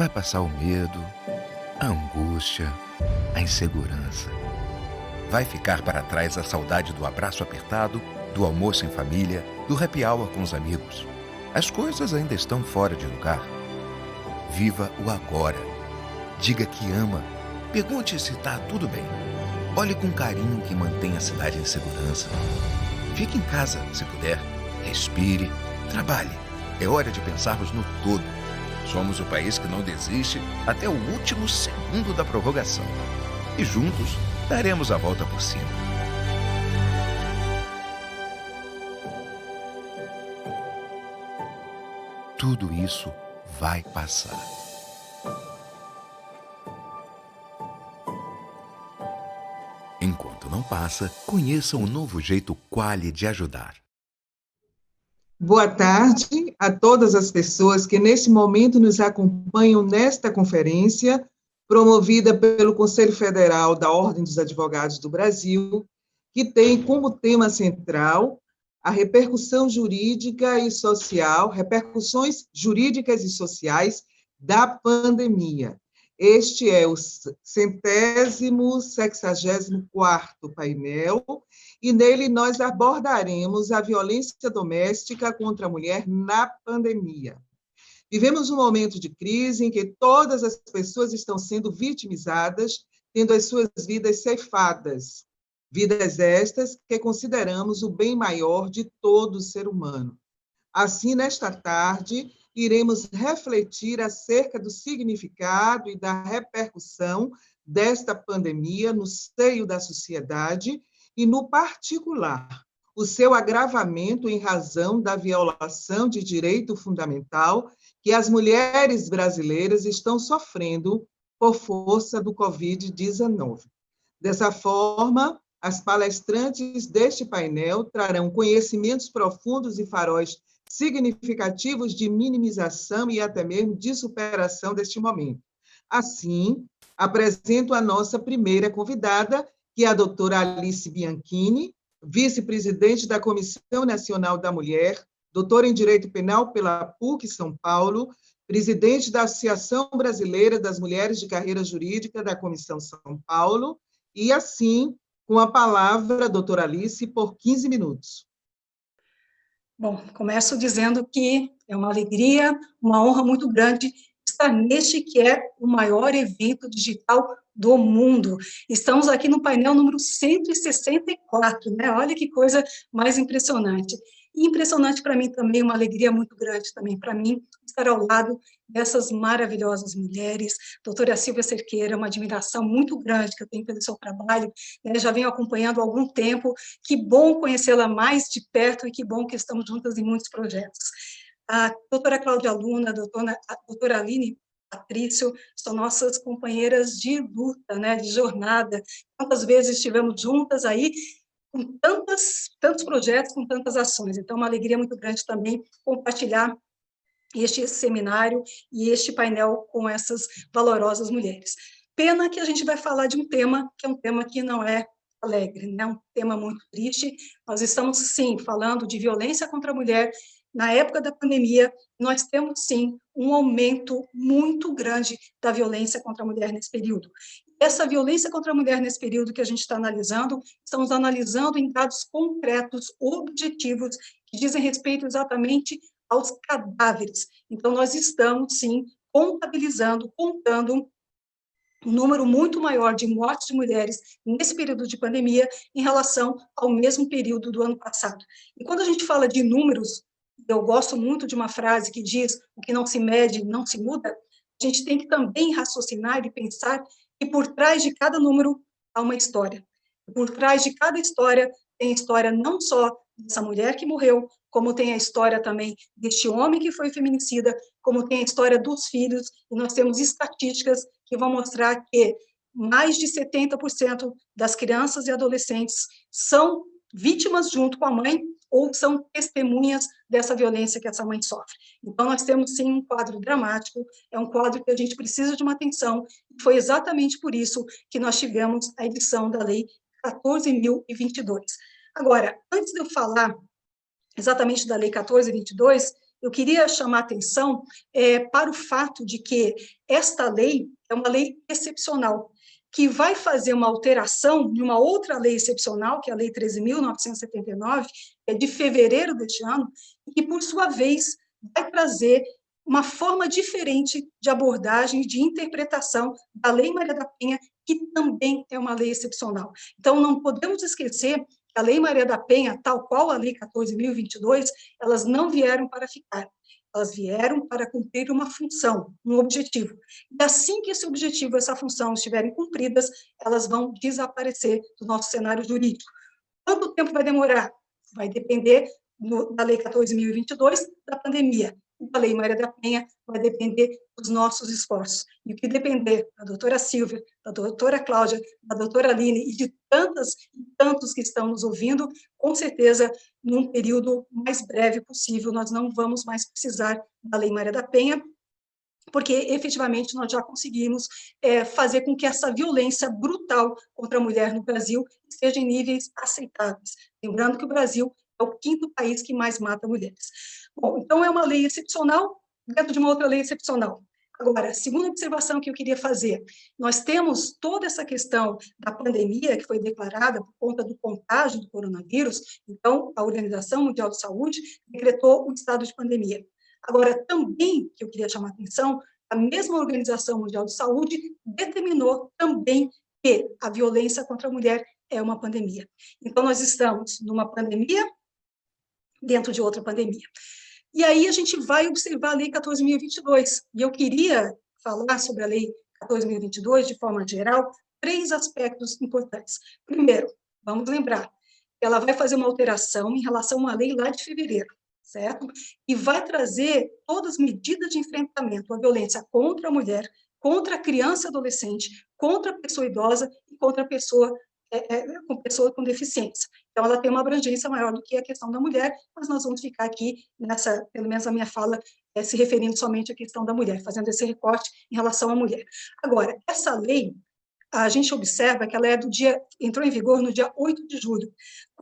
Vai passar o medo, a angústia, a insegurança. Vai ficar para trás a saudade do abraço apertado, do almoço em família, do happy hour com os amigos. As coisas ainda estão fora de lugar. Viva o agora. Diga que ama. Pergunte se está tudo bem. Olhe com carinho que mantém a cidade em segurança. Fique em casa, se puder. Respire, trabalhe. É hora de pensarmos no todo. Somos o país que não desiste até o último segundo da prorrogação. E juntos daremos a volta por cima. Tudo isso vai passar. Enquanto não passa, conheça o novo jeito Quali de ajudar. Boa tarde a todas as pessoas que neste momento nos acompanham nesta conferência, promovida pelo Conselho Federal da Ordem dos Advogados do Brasil, que tem como tema central a repercussões jurídicas e sociais da pandemia. Este é o 164º painel, e nele nós abordaremos a violência doméstica contra a mulher na pandemia. Vivemos um momento de crise em que todas as pessoas estão sendo vitimizadas, tendo as suas vidas ceifadas, vidas estas que consideramos o bem maior de todo ser humano. Assim, nesta tarde, iremos refletir acerca do significado e da repercussão desta pandemia no seio da sociedade e, no particular, o seu agravamento em razão da violação de direito fundamental que as mulheres brasileiras estão sofrendo por força do Covid-19. Dessa forma, as palestrantes deste painel trarão conhecimentos profundos e faróis significativos de minimização e até mesmo de superação deste momento. Assim, apresento a nossa primeira convidada, que é a doutora Alice Bianchini, vice-presidente da Comissão Nacional da Mulher, doutora em Direito Penal pela PUC São Paulo, presidente da Associação Brasileira das Mulheres de Carreira Jurídica da Comissão São Paulo, e assim, com a palavra, doutora Alice, por 15 minutos. Bom, começo dizendo que é uma alegria, uma honra muito grande estar neste que é o maior evento digital do mundo. Estamos aqui no painel número 164, né? Olha que coisa mais impressionante. E impressionante para mim também, uma alegria muito grande também para mim, estar ao lado dessas maravilhosas mulheres. Doutora Silvia Cerqueira, uma admiração muito grande que eu tenho pelo seu trabalho, né? Já venho acompanhando há algum tempo, que bom conhecê-la mais de perto e que bom que estamos juntas em muitos projetos. A doutora Cláudia Luna, a doutora Aline Patrício, são nossas companheiras de luta, né, de jornada. Quantas vezes estivemos juntas aí, com tantos projetos, com tantas ações. Então, uma alegria muito grande também compartilhar este seminário e este painel com essas valorosas mulheres. Pena que a gente vai falar de um tema que é um tema que não é alegre, né? Um tema muito triste. Nós estamos, sim, falando de violência contra a mulher. Na época da pandemia, nós temos, sim, um aumento muito grande da violência contra a mulher nesse período. Essa violência contra a mulher nesse período que a gente está analisando, estamos analisando em dados concretos, objetivos, que dizem respeito exatamente aos cadáveres. Então, nós estamos, sim, contabilizando, contando um número muito maior de mortes de mulheres nesse período de pandemia em relação ao mesmo período do ano passado. E quando a gente fala de números, eu gosto muito de uma frase que diz: o que não se mede não se muda. A gente tem que também raciocinar e pensar que por trás de cada número há uma história. Por trás de cada história tem a história não só dessa mulher que morreu, como tem a história também deste homem que foi feminicida, como tem a história dos filhos, e nós temos estatísticas que vão mostrar que mais de 70% das crianças e adolescentes são vítimas junto com a mãe ou são testemunhas dessa violência que essa mãe sofre. Então, nós temos, sim, um quadro dramático, é um quadro que a gente precisa de uma atenção, e foi exatamente por isso que nós tivemos a edição da Lei 14.022. Agora, antes de eu falar exatamente da Lei 14.022, eu queria chamar a atenção para o fato de que esta lei é uma lei excepcional, que vai fazer uma alteração de uma outra lei excepcional, que é a Lei 13.979, de fevereiro deste ano, e que, por sua vez, vai trazer uma forma diferente de abordagem e de interpretação da Lei Maria da Penha, que também é uma lei excepcional. Então, não podemos esquecer que a Lei Maria da Penha, tal qual a Lei 14.022, elas não vieram para ficar. Elas vieram para cumprir uma função, um objetivo. E assim que esse objetivo, essa função estiverem cumpridas, elas vão desaparecer do nosso cenário jurídico. Quanto tempo vai demorar? Vai depender da Lei 14.022, da pandemia. Da Lei Maria da Penha vai depender dos nossos esforços. E o que depender da doutora Silvia, da doutora Cláudia, da doutora Aline e de tantas e tantos que estão nos ouvindo, com certeza, num período mais breve possível, nós não vamos mais precisar da Lei Maria da Penha, porque efetivamente nós já conseguimos fazer com que essa violência brutal contra a mulher no Brasil esteja em níveis aceitáveis. Lembrando que o Brasil é o 5º país que mais mata mulheres. Bom, então é uma lei excepcional dentro de uma outra lei excepcional. Agora, a segunda observação que eu queria fazer, nós temos toda essa questão da pandemia que foi declarada por conta do contágio do coronavírus, então a Organização Mundial de Saúde decretou o estado de pandemia. Agora, também, que eu queria chamar a atenção, a mesma Organização Mundial de Saúde determinou também que a violência contra a mulher é uma pandemia. Então, nós estamos numa pandemia dentro de outra pandemia. E aí a gente vai observar a Lei 14.022, e eu queria falar sobre a Lei 14.022 de forma geral, 3 aspectos importantes. Primeiro, vamos lembrar, ela vai fazer uma alteração em relação a uma lei lá de fevereiro, certo? E vai trazer todas as medidas de enfrentamento à violência contra a mulher, contra a criança e adolescente, contra a pessoa idosa e contra a pessoa com deficiência. Então, ela tem uma abrangência maior do que a questão da mulher, mas nós vamos ficar aqui, pelo menos a minha fala, se referindo somente à questão da mulher, fazendo esse recorte em relação à mulher. Agora, essa lei, a gente observa que ela entrou em vigor no dia 8 de julho,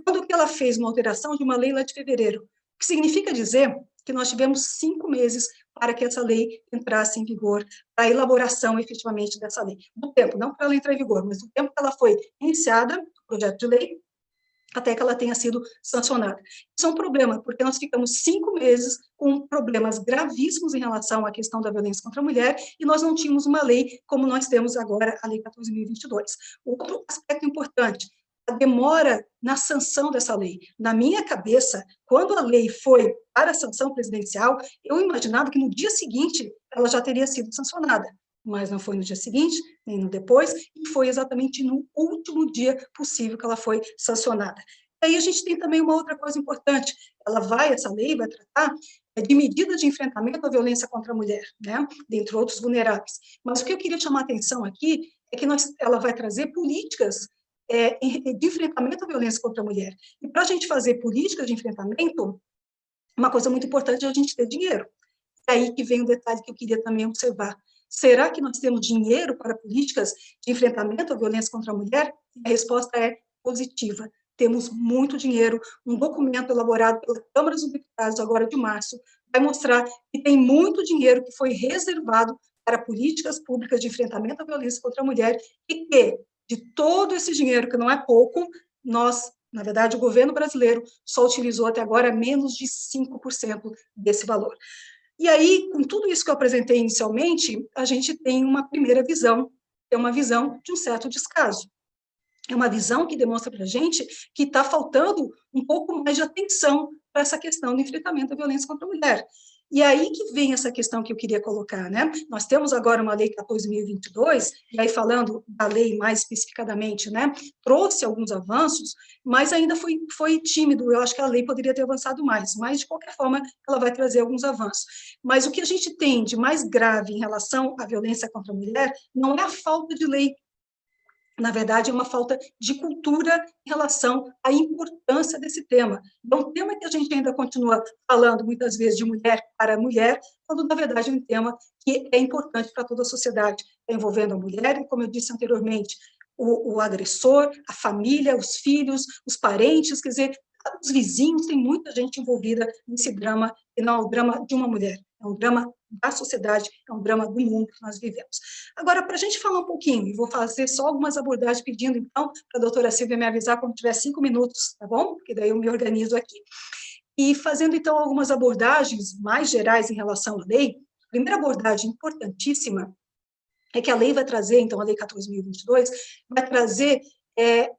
quando que ela fez uma alteração de uma lei lá de fevereiro, o que significa dizer que nós tivemos 5 meses para que essa lei entrasse em vigor, para a elaboração, efetivamente, dessa lei. Do tempo, não para ela entrar em vigor, mas do tempo que ela foi iniciada, o projeto de lei, até que ela tenha sido sancionada. Isso é um problema, porque nós ficamos 5 meses com problemas gravíssimos em relação à questão da violência contra a mulher, e nós não tínhamos uma lei como nós temos agora, a Lei 14.022. Outro aspecto importante, a demora na sanção dessa lei. Na minha cabeça, quando a lei foi para a sanção presidencial, eu imaginava que no dia seguinte ela já teria sido sancionada, mas não foi no dia seguinte, nem no depois, e foi exatamente no último dia possível que ela foi sancionada. E aí a gente tem também uma outra coisa importante, essa lei vai tratar de medidas de enfrentamento à violência contra a mulher, né, dentre outros vulneráveis. Mas o que eu queria chamar a atenção aqui é que ela vai trazer políticas de enfrentamento à violência contra a mulher. E para a gente fazer políticas de enfrentamento, uma coisa muito importante é a gente ter dinheiro. É aí que vem um detalhe que eu queria também observar. Será que nós temos dinheiro para políticas de enfrentamento à violência contra a mulher? A resposta é positiva. Temos muito dinheiro. Um documento elaborado pela Câmara dos Deputados, agora de março, vai mostrar que tem muito dinheiro que foi reservado para políticas públicas de enfrentamento à violência contra a mulher e que, de todo esse dinheiro, que não é pouco, na verdade, o governo brasileiro só utilizou até agora menos de 5% desse valor. E aí, com tudo isso que eu apresentei inicialmente, a gente tem uma primeira visão, é uma visão de um certo descaso. É uma visão que demonstra para a gente que está faltando um pouco mais de atenção para essa questão do enfrentamento à violência contra a mulher. E aí que vem essa questão que eu queria colocar, né? Nós temos agora uma lei 14.022, e aí falando da lei mais especificadamente, né? Trouxe alguns avanços, mas ainda foi tímido, eu acho que a lei poderia ter avançado mais, mas de qualquer forma ela vai trazer alguns avanços. Mas o que a gente tem de mais grave em relação à violência contra a mulher não é a falta de lei, na verdade, é uma falta de cultura em relação à importância desse tema. É um tema que a gente ainda continua falando, muitas vezes, de mulher para mulher, quando, na verdade, é um tema que é importante para toda a sociedade, envolvendo a mulher, e, como eu disse anteriormente, o agressor, a família, os filhos, os parentes, quer dizer, Os vizinhos, tem muita gente envolvida nesse drama, e não é o drama de uma mulher, é um drama da sociedade, é um drama do mundo que nós vivemos. Agora, para a gente falar um pouquinho, e vou fazer só algumas abordagens, pedindo, então, para a doutora Silvia me avisar quando tiver 5 minutos, tá bom? Porque daí eu me organizo aqui. E fazendo, então, algumas abordagens mais gerais em relação à lei, a primeira abordagem importantíssima é que a lei vai trazer, então, a Lei 14.022, vai trazer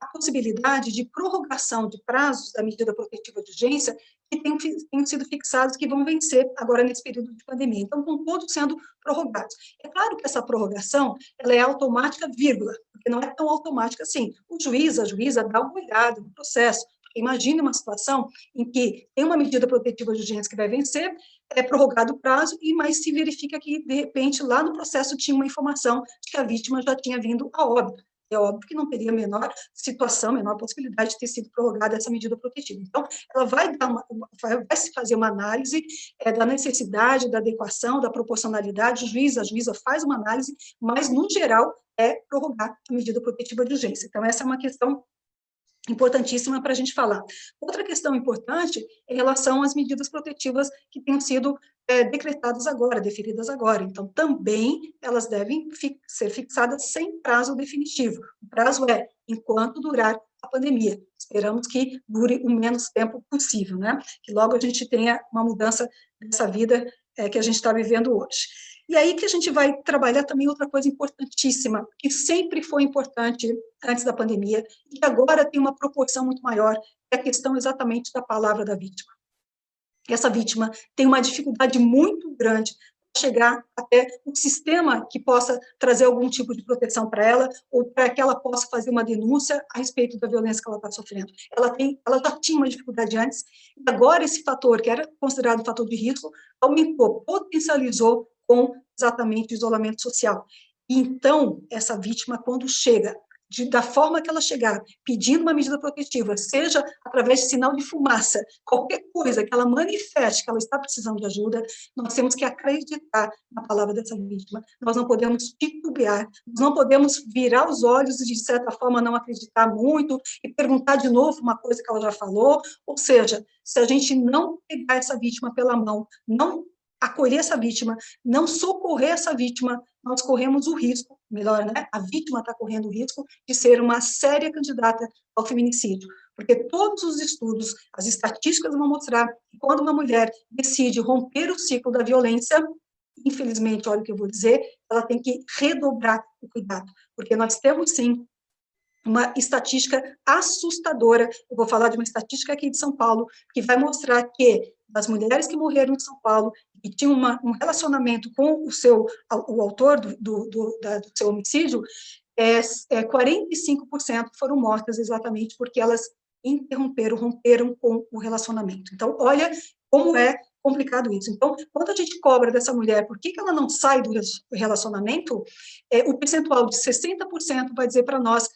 a possibilidade de prorrogação de prazos da medida protetiva de urgência que têm sido fixados, que vão vencer agora nesse período de pandemia. Então, estão todos sendo prorrogados. É claro que essa prorrogação, ela é automática, vírgula, porque não é tão automática assim. O juiz, a juíza, dá uma olhada no processo. Imagine uma situação em que tem uma medida protetiva de urgência que vai vencer, é prorrogado o prazo, mas se verifica que, de repente, lá no processo tinha uma informação de que a vítima já tinha vindo a óbito. É óbvio que não teria a menor situação, menor possibilidade de ter sido prorrogada essa medida protetiva. Então, ela vai se fazer uma análise da necessidade, da adequação, da proporcionalidade, o juiz, a juíza faz uma análise, mas, no geral, é prorrogar a medida protetiva de urgência. Então, essa é uma questão importantíssima para a gente falar. Outra questão importante é em relação às medidas protetivas que tenham sido decretadas agora, deferidas agora. Então, também elas devem ser fixadas sem prazo definitivo. O prazo é enquanto durar a pandemia. Esperamos que dure o menos tempo possível, né? Que logo a gente tenha uma mudança dessa vida que a gente está vivendo hoje. E aí que a gente vai trabalhar também outra coisa importantíssima, que sempre foi importante antes da pandemia, e agora tem uma proporção muito maior, é a questão exatamente da palavra da vítima. Essa vítima tem uma dificuldade muito grande para chegar até um sistema que possa trazer algum tipo de proteção para ela, ou para que ela possa fazer uma denúncia a respeito da violência que ela está sofrendo. Ela já tinha uma dificuldade antes, e agora esse fator, que era considerado fator de risco, aumentou, potencializou com exatamente o isolamento social. E então, essa vítima, quando chega, da forma que ela chegar, pedindo uma medida protetiva, seja através de sinal de fumaça, qualquer coisa que ela manifeste que ela está precisando de ajuda, nós temos que acreditar na palavra dessa vítima. Nós não podemos titubear, nós não podemos virar os olhos e, de certa forma, não acreditar muito e perguntar de novo uma coisa que ela já falou. Ou seja, se a gente não pegar essa vítima pela mão, não acolher essa vítima, não socorrer essa vítima, nós corremos o risco, melhor, né? A vítima está correndo o risco de ser uma séria candidata ao feminicídio, porque todos os estudos, as estatísticas vão mostrar que quando uma mulher decide romper o ciclo da violência, infelizmente, olha o que eu vou dizer, ela tem que redobrar o cuidado, porque nós temos, sim, uma estatística assustadora, eu vou falar de uma estatística aqui de São Paulo, que vai mostrar que das mulheres que morreram em São Paulo e tinham um relacionamento com o autor do seu homicídio, 45% foram mortas exatamente porque elas romperam com o relacionamento. Então, olha como é complicado isso. Então, quando a gente cobra dessa mulher por que ela não sai do relacionamento, o percentual de 60% vai dizer para nós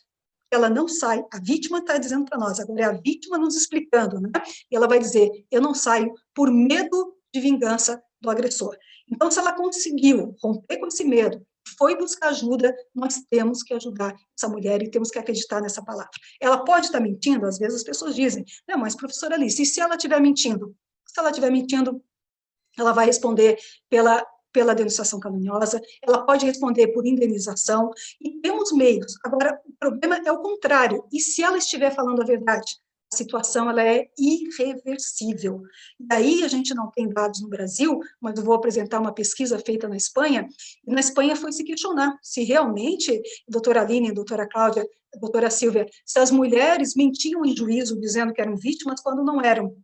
ela não sai, a vítima está dizendo para nós, agora é a vítima nos explicando, né? E ela vai dizer, eu não saio por medo de vingança do agressor. Então, se ela conseguiu romper com esse medo, foi buscar ajuda, nós temos que ajudar essa mulher e temos que acreditar nessa palavra. Ela pode estar mentindo, às vezes as pessoas dizem, não, mas professora Alice, e se ela estiver mentindo? Se ela estiver mentindo, ela vai responder pela denunciação caluniosa, ela pode responder por indenização, e temos meios. Agora, o problema é o contrário, e se ela estiver falando a verdade? A situação ela é irreversível. E aí a gente não tem dados no Brasil, mas eu vou apresentar uma pesquisa feita na Espanha, e na Espanha foi se questionar se realmente, doutora Aline, doutora Cláudia, doutora Silvia, se as mulheres mentiam em juízo dizendo que eram vítimas quando não eram.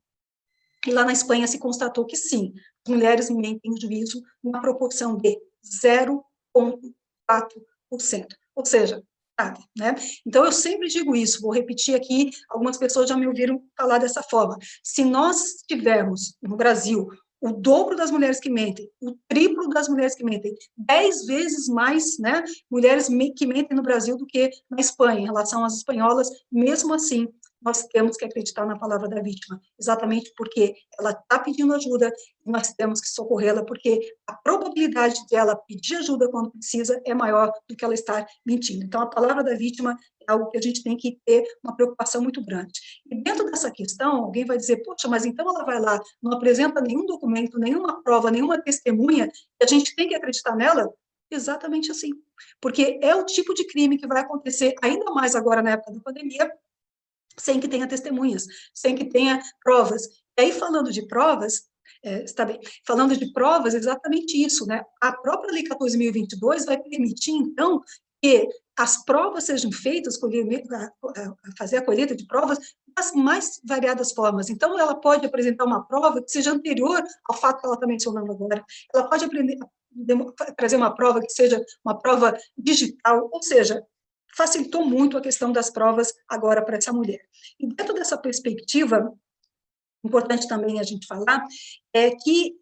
E lá na Espanha se constatou que sim, as mulheres mentem em juízo numa proporção de 0,4%. Ou seja, nada, né? Então, eu sempre digo isso, vou repetir aqui, algumas pessoas já me ouviram falar dessa forma. Se nós tivermos no Brasil o dobro das mulheres que mentem, o triplo das mulheres que mentem, 10 vezes mais, né, mulheres que mentem no Brasil do que na Espanha, em relação às espanholas, mesmo assim, nós temos que acreditar na palavra da vítima, exatamente porque ela está pedindo ajuda e nós temos que socorrê-la, porque a probabilidade de ela pedir ajuda quando precisa é maior do que ela estar mentindo. Então, a palavra da vítima é algo que a gente tem que ter uma preocupação muito grande. E dentro dessa questão, alguém vai dizer, poxa, mas então ela vai lá, não apresenta nenhum documento, nenhuma prova, nenhuma testemunha, e a gente tem que acreditar nela? Exatamente assim, porque é o tipo de crime que vai acontecer, ainda mais agora na época da pandemia, sem que tenha testemunhas, sem que tenha provas. E aí, falando de provas, está bem, falando de provas, exatamente isso, né? A própria Lei 14.022 vai permitir, então, que as provas sejam feitas, fazer a colheita de provas das mais variadas formas. Então, ela pode apresentar uma prova que seja anterior ao fato que ela está mencionando agora. Ela pode trazer uma prova que seja uma prova digital, ou seja, facilitou muito a questão das provas agora para essa mulher. E dentro dessa perspectiva, importante também a gente falar, é que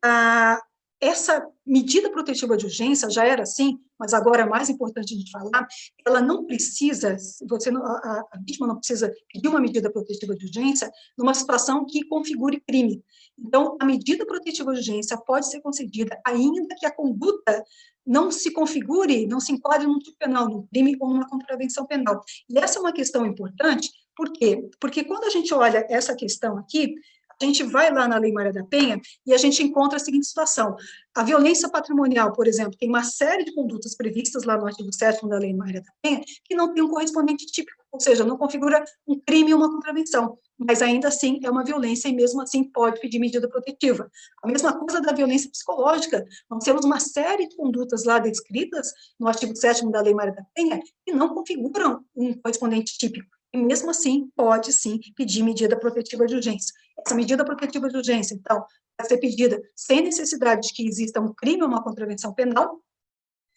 essa medida protetiva de urgência já era assim, mas agora é mais importante a gente falar, ela não precisa, a vítima não precisa pedir uma medida protetiva de urgência numa situação que configure crime. Então, a medida protetiva de urgência pode ser concedida ainda que a conduta não se configure, não se enquadre num tipo penal, num crime ou numa contravenção penal. E essa é uma questão importante, por quê? Porque quando a gente olha essa questão aqui, a gente vai lá na Lei Maria da Penha e a gente encontra a seguinte situação. A violência patrimonial, por exemplo, tem uma série de condutas previstas lá no artigo 7º da Lei Maria da Penha que não tem um correspondente típico, ou seja, não configura um crime ou uma contravenção, mas ainda assim é uma violência e mesmo assim pode pedir medida protetiva. A mesma coisa da violência psicológica, nós temos uma série de condutas lá descritas no artigo 7º da Lei Maria da Penha que não configuram um correspondente típico, e mesmo assim pode sim pedir medida protetiva de urgência. Essa medida protetiva de urgência, então, vai ser pedida sem necessidade de que exista um crime ou uma contravenção penal,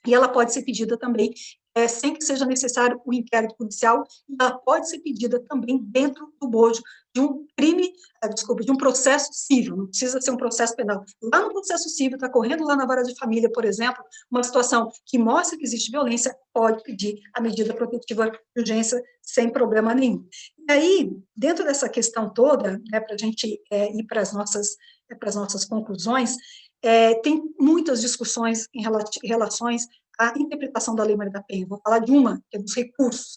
e ela pode ser pedida também sem que seja necessário o inquérito policial, e ela pode ser pedida também dentro do bojo de um crime, de um processo civil, não precisa ser um processo penal. Lá no processo civil, está correndo lá na vara de família, por exemplo, uma situação que mostra que existe violência, pode pedir a medida protetiva de urgência sem problema nenhum. E aí, dentro dessa questão toda, né, para a gente ir para as nossas conclusões, tem muitas discussões em relações à interpretação da Lei Maria da Penha. Vou falar de uma, que é dos recursos.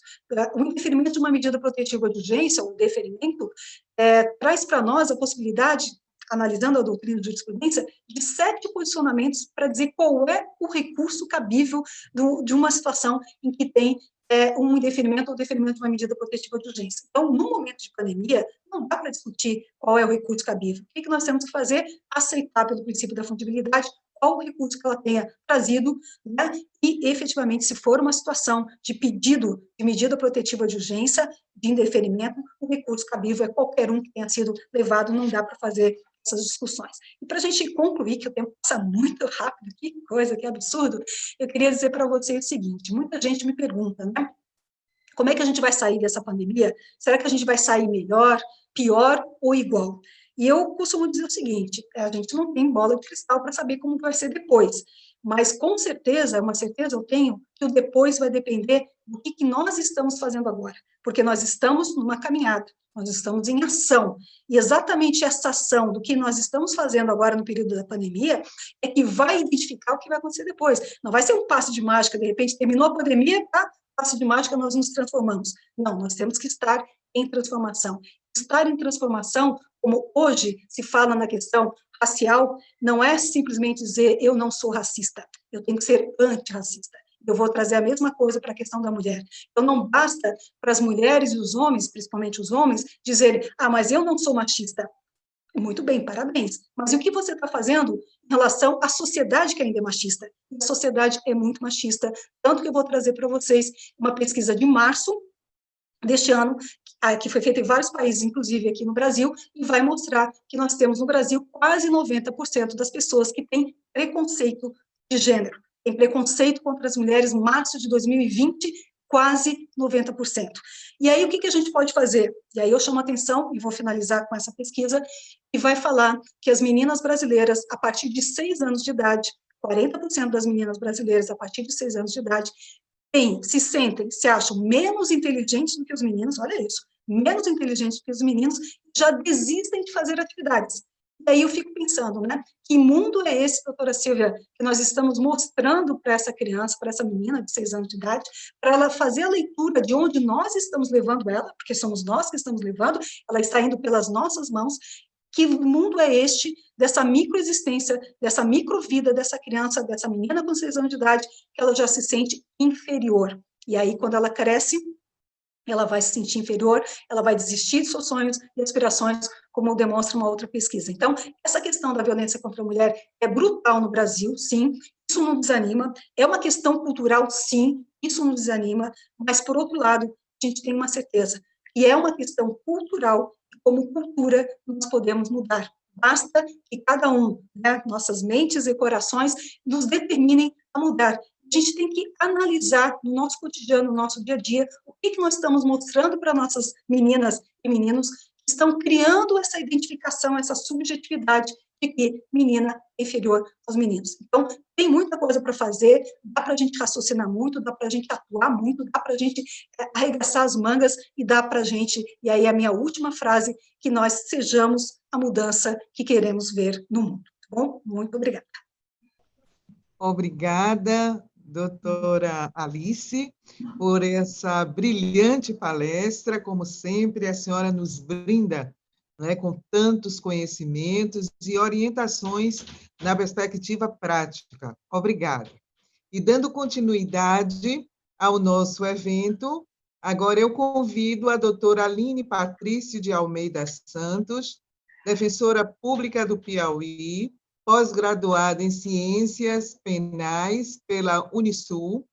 O indeferimento de uma medida protetiva de urgência, o deferimento, traz para nós a possibilidade, analisando a doutrina de jurisprudência, de 7 posicionamentos para dizer qual é o recurso cabível de uma situação em que tem um indeferimento ou deferimento de uma medida protetiva de urgência. Então, no momento de pandemia, não dá para discutir qual é o recurso cabível. O que nós temos que fazer? Aceitar pelo princípio da fungibilidade qual o recurso que ela tenha trazido, né? E, efetivamente, se for uma situação de pedido de medida protetiva de urgência, de indeferimento, o recurso cabível é qualquer um que tenha sido levado, não dá para fazer essas discussões. E para a gente concluir, que o tempo passa muito rápido, que coisa, que absurdo, eu queria dizer para vocês o seguinte, muita gente me pergunta, né? Como é que a gente vai sair dessa pandemia? Será que a gente vai sair melhor, pior ou igual? E eu costumo dizer o seguinte, a gente não tem bola de cristal para saber como vai ser depois, mas com certeza, uma certeza eu tenho, que o depois vai depender do que nós estamos fazendo agora, porque nós estamos numa caminhada, nós estamos em ação, e exatamente essa ação do que nós estamos fazendo agora no período da pandemia é que vai identificar o que vai acontecer depois. Não vai ser um passe de mágica, de repente terminou a pandemia, tá? Passe de mágica nós nos transformamos. Não, nós temos que estar em transformação. Estar em transformação, como hoje se fala na questão racial, não é simplesmente dizer eu não sou racista, eu tenho que ser antirracista. Eu vou trazer a mesma coisa para a questão da mulher. Então, não basta para as mulheres e os homens, principalmente os homens, dizerem, mas eu não sou machista. Muito bem, parabéns. Mas o que você está fazendo em relação à sociedade que ainda é machista? A sociedade é muito machista, tanto que eu vou trazer para vocês uma pesquisa de março deste ano, que foi feita em vários países, inclusive aqui no Brasil, e vai mostrar que nós temos no Brasil quase 90% das pessoas que têm preconceito de gênero. Tem preconceito contra as mulheres, março de 2020, quase 90%. E aí, o que a gente pode fazer? E aí eu chamo a atenção, e vou finalizar com essa pesquisa, que vai falar que as meninas brasileiras, a partir de 6 anos de idade, 40% das meninas brasileiras, a partir de 6 anos de idade, se acham menos inteligentes do que os meninos, olha isso, menos inteligentes do que os meninos, já desistem de fazer atividades. E aí eu fico pensando, né, que mundo é esse, doutora Silvia, que nós estamos mostrando para essa criança, para essa menina de 6 anos de idade, para ela fazer a leitura de onde nós estamos levando ela, porque somos nós que estamos levando, ela está indo pelas nossas mãos. Que mundo é este, dessa microexistência, dessa microvida dessa criança, dessa menina com 6 anos de idade, que ela já se sente inferior. E aí, quando ela cresce, ela vai se sentir inferior, ela vai desistir de seus sonhos e aspirações, como demonstra uma outra pesquisa. Então, essa questão da violência contra a mulher é brutal no Brasil, sim, isso não desanima, é uma questão cultural, sim, isso não desanima, mas, por outro lado, a gente tem uma certeza, e é uma questão cultural, e como cultura nós podemos mudar. Basta que cada um, né, nossas mentes e corações, nos determinem a mudar. A gente tem que analisar no nosso cotidiano, no nosso dia a dia, o que nós estamos mostrando para nossas meninas e meninos que estão criando essa identificação, essa subjetividade de que menina é inferior aos meninos. Então, tem muita coisa para fazer, dá para a gente raciocinar muito, dá para a gente atuar muito, dá para a gente arregaçar as mangas e dá para a gente, e aí a minha última frase, que nós sejamos a mudança que queremos ver no mundo. Tá bom? Muito obrigada. Obrigada, doutora Alice, por essa brilhante palestra. Como sempre, a senhora nos brinda, né, com tantos conhecimentos e orientações na perspectiva prática. Obrigada. E dando continuidade ao nosso evento, agora eu convido a doutora Aline Patrício de Almeida Santos, defensora pública do Piauí, pós-graduada em Ciências Penais pela Unisul,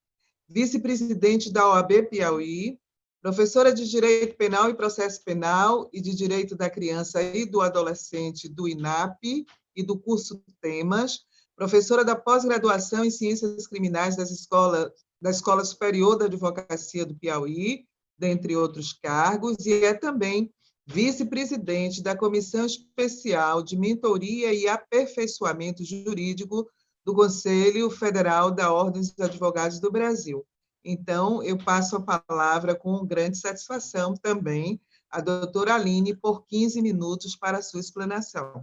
vice-presidente da OAB Piauí, professora de Direito Penal e Processo Penal e de Direito da Criança e do Adolescente do INAP e do curso Temas, professora da pós-graduação em Ciências Criminais da Escola Superior da Advocacia do Piauí, dentre outros cargos, e é também vice-presidente da Comissão Especial de Mentoria e Aperfeiçoamento Jurídico do Conselho Federal da Ordem dos Advogados do Brasil. Então, eu passo a palavra com grande satisfação também à doutora Aline por 15 minutos para a sua explanação.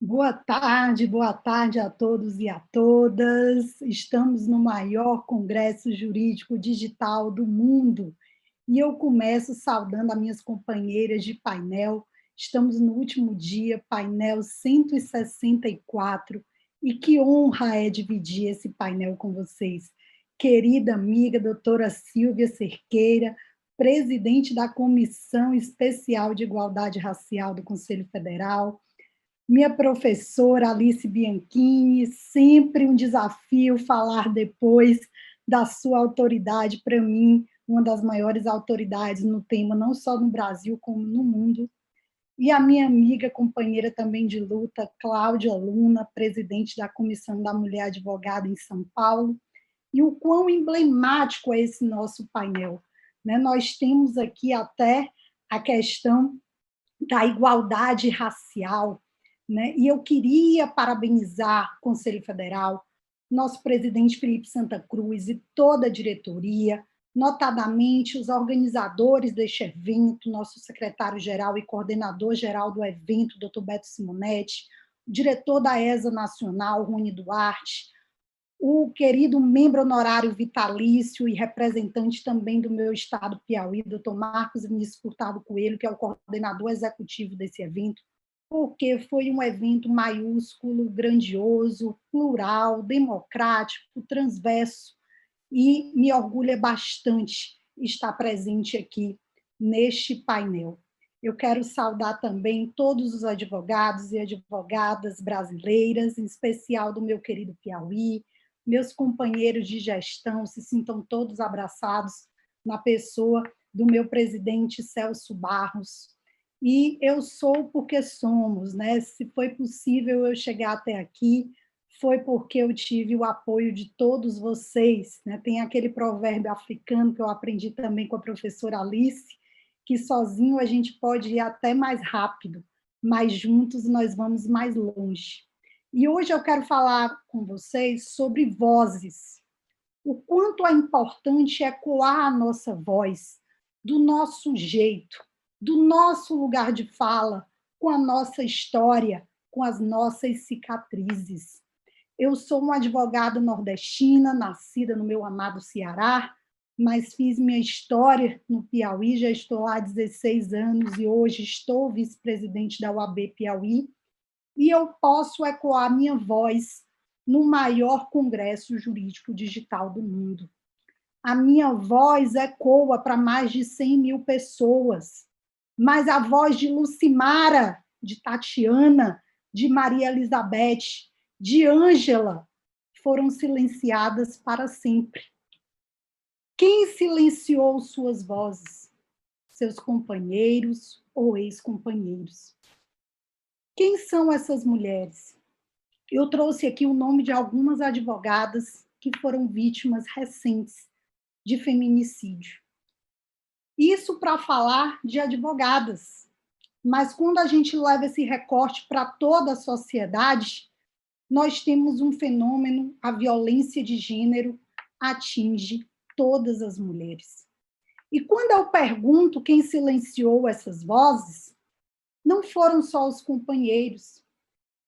Boa tarde a todos e a todas. Estamos no maior congresso jurídico digital do mundo. E eu começo saudando as minhas companheiras de painel. Estamos no último dia, painel 164, e que honra é dividir esse painel com vocês. Querida amiga doutora Silvia Cerqueira, presidente da Comissão Especial de Igualdade Racial do Conselho Federal, minha professora Alice Bianchini, sempre um desafio falar depois da sua autoridade, para mim, uma das maiores autoridades no tema, não só no Brasil, como no mundo. E a minha amiga, companheira também de luta, Cláudia Luna, presidente da Comissão da Mulher Advogada em São Paulo. E o quão emblemático é esse nosso painel, né? Nós temos aqui até a questão da igualdade racial, né? E eu queria parabenizar o Conselho Federal, nosso presidente Felipe Santa Cruz e toda a diretoria, notadamente os organizadores deste evento, nosso secretário-geral e coordenador-geral do evento, Dr. Beto Simonetti, o diretor da ESA Nacional, Rony Duarte, o querido membro honorário vitalício e representante também do meu estado Piauí, Dr. Marcos Vinícius Furtado Coelho, que é o coordenador executivo desse evento, porque foi um evento maiúsculo, grandioso, plural, democrático, transverso, e me orgulha bastante estar presente aqui neste painel. Eu quero saudar também todos os advogados e advogadas brasileiras, em especial do meu querido Piauí, meus companheiros de gestão, se sintam todos abraçados na pessoa do meu presidente Celso Barros. E eu sou porque somos, né? Se foi possível eu chegar até aqui, foi porque eu tive o apoio de todos vocês, né? Tem aquele provérbio africano que eu aprendi também com a professora Alice, que sozinho a gente pode ir até mais rápido, mas juntos nós vamos mais longe. E hoje eu quero falar com vocês sobre vozes. O quanto é importante ecoar a nossa voz, do nosso jeito, do nosso lugar de fala, com a nossa história, com as nossas cicatrizes. Eu sou uma advogada nordestina, nascida no meu amado Ceará, mas fiz minha história no Piauí, já estou lá há 16 anos e hoje estou vice-presidente da UAB Piauí, e eu posso ecoar minha voz no maior congresso jurídico digital do mundo. A minha voz ecoa para mais de 100 mil pessoas, mas a voz de Lucimara, de Tatiana, de Maria Elizabeth, de Ângela, foram silenciadas para sempre. Quem silenciou suas vozes? Seus companheiros ou ex-companheiros. Quem são essas mulheres? Eu trouxe aqui o nome de algumas advogadas que foram vítimas recentes de feminicídio. Isso para falar de advogadas, mas quando a gente leva esse recorte para toda a sociedade, nós temos um fenômeno, a violência de gênero atinge todas as mulheres. E quando eu pergunto quem silenciou essas vozes, não foram só os companheiros.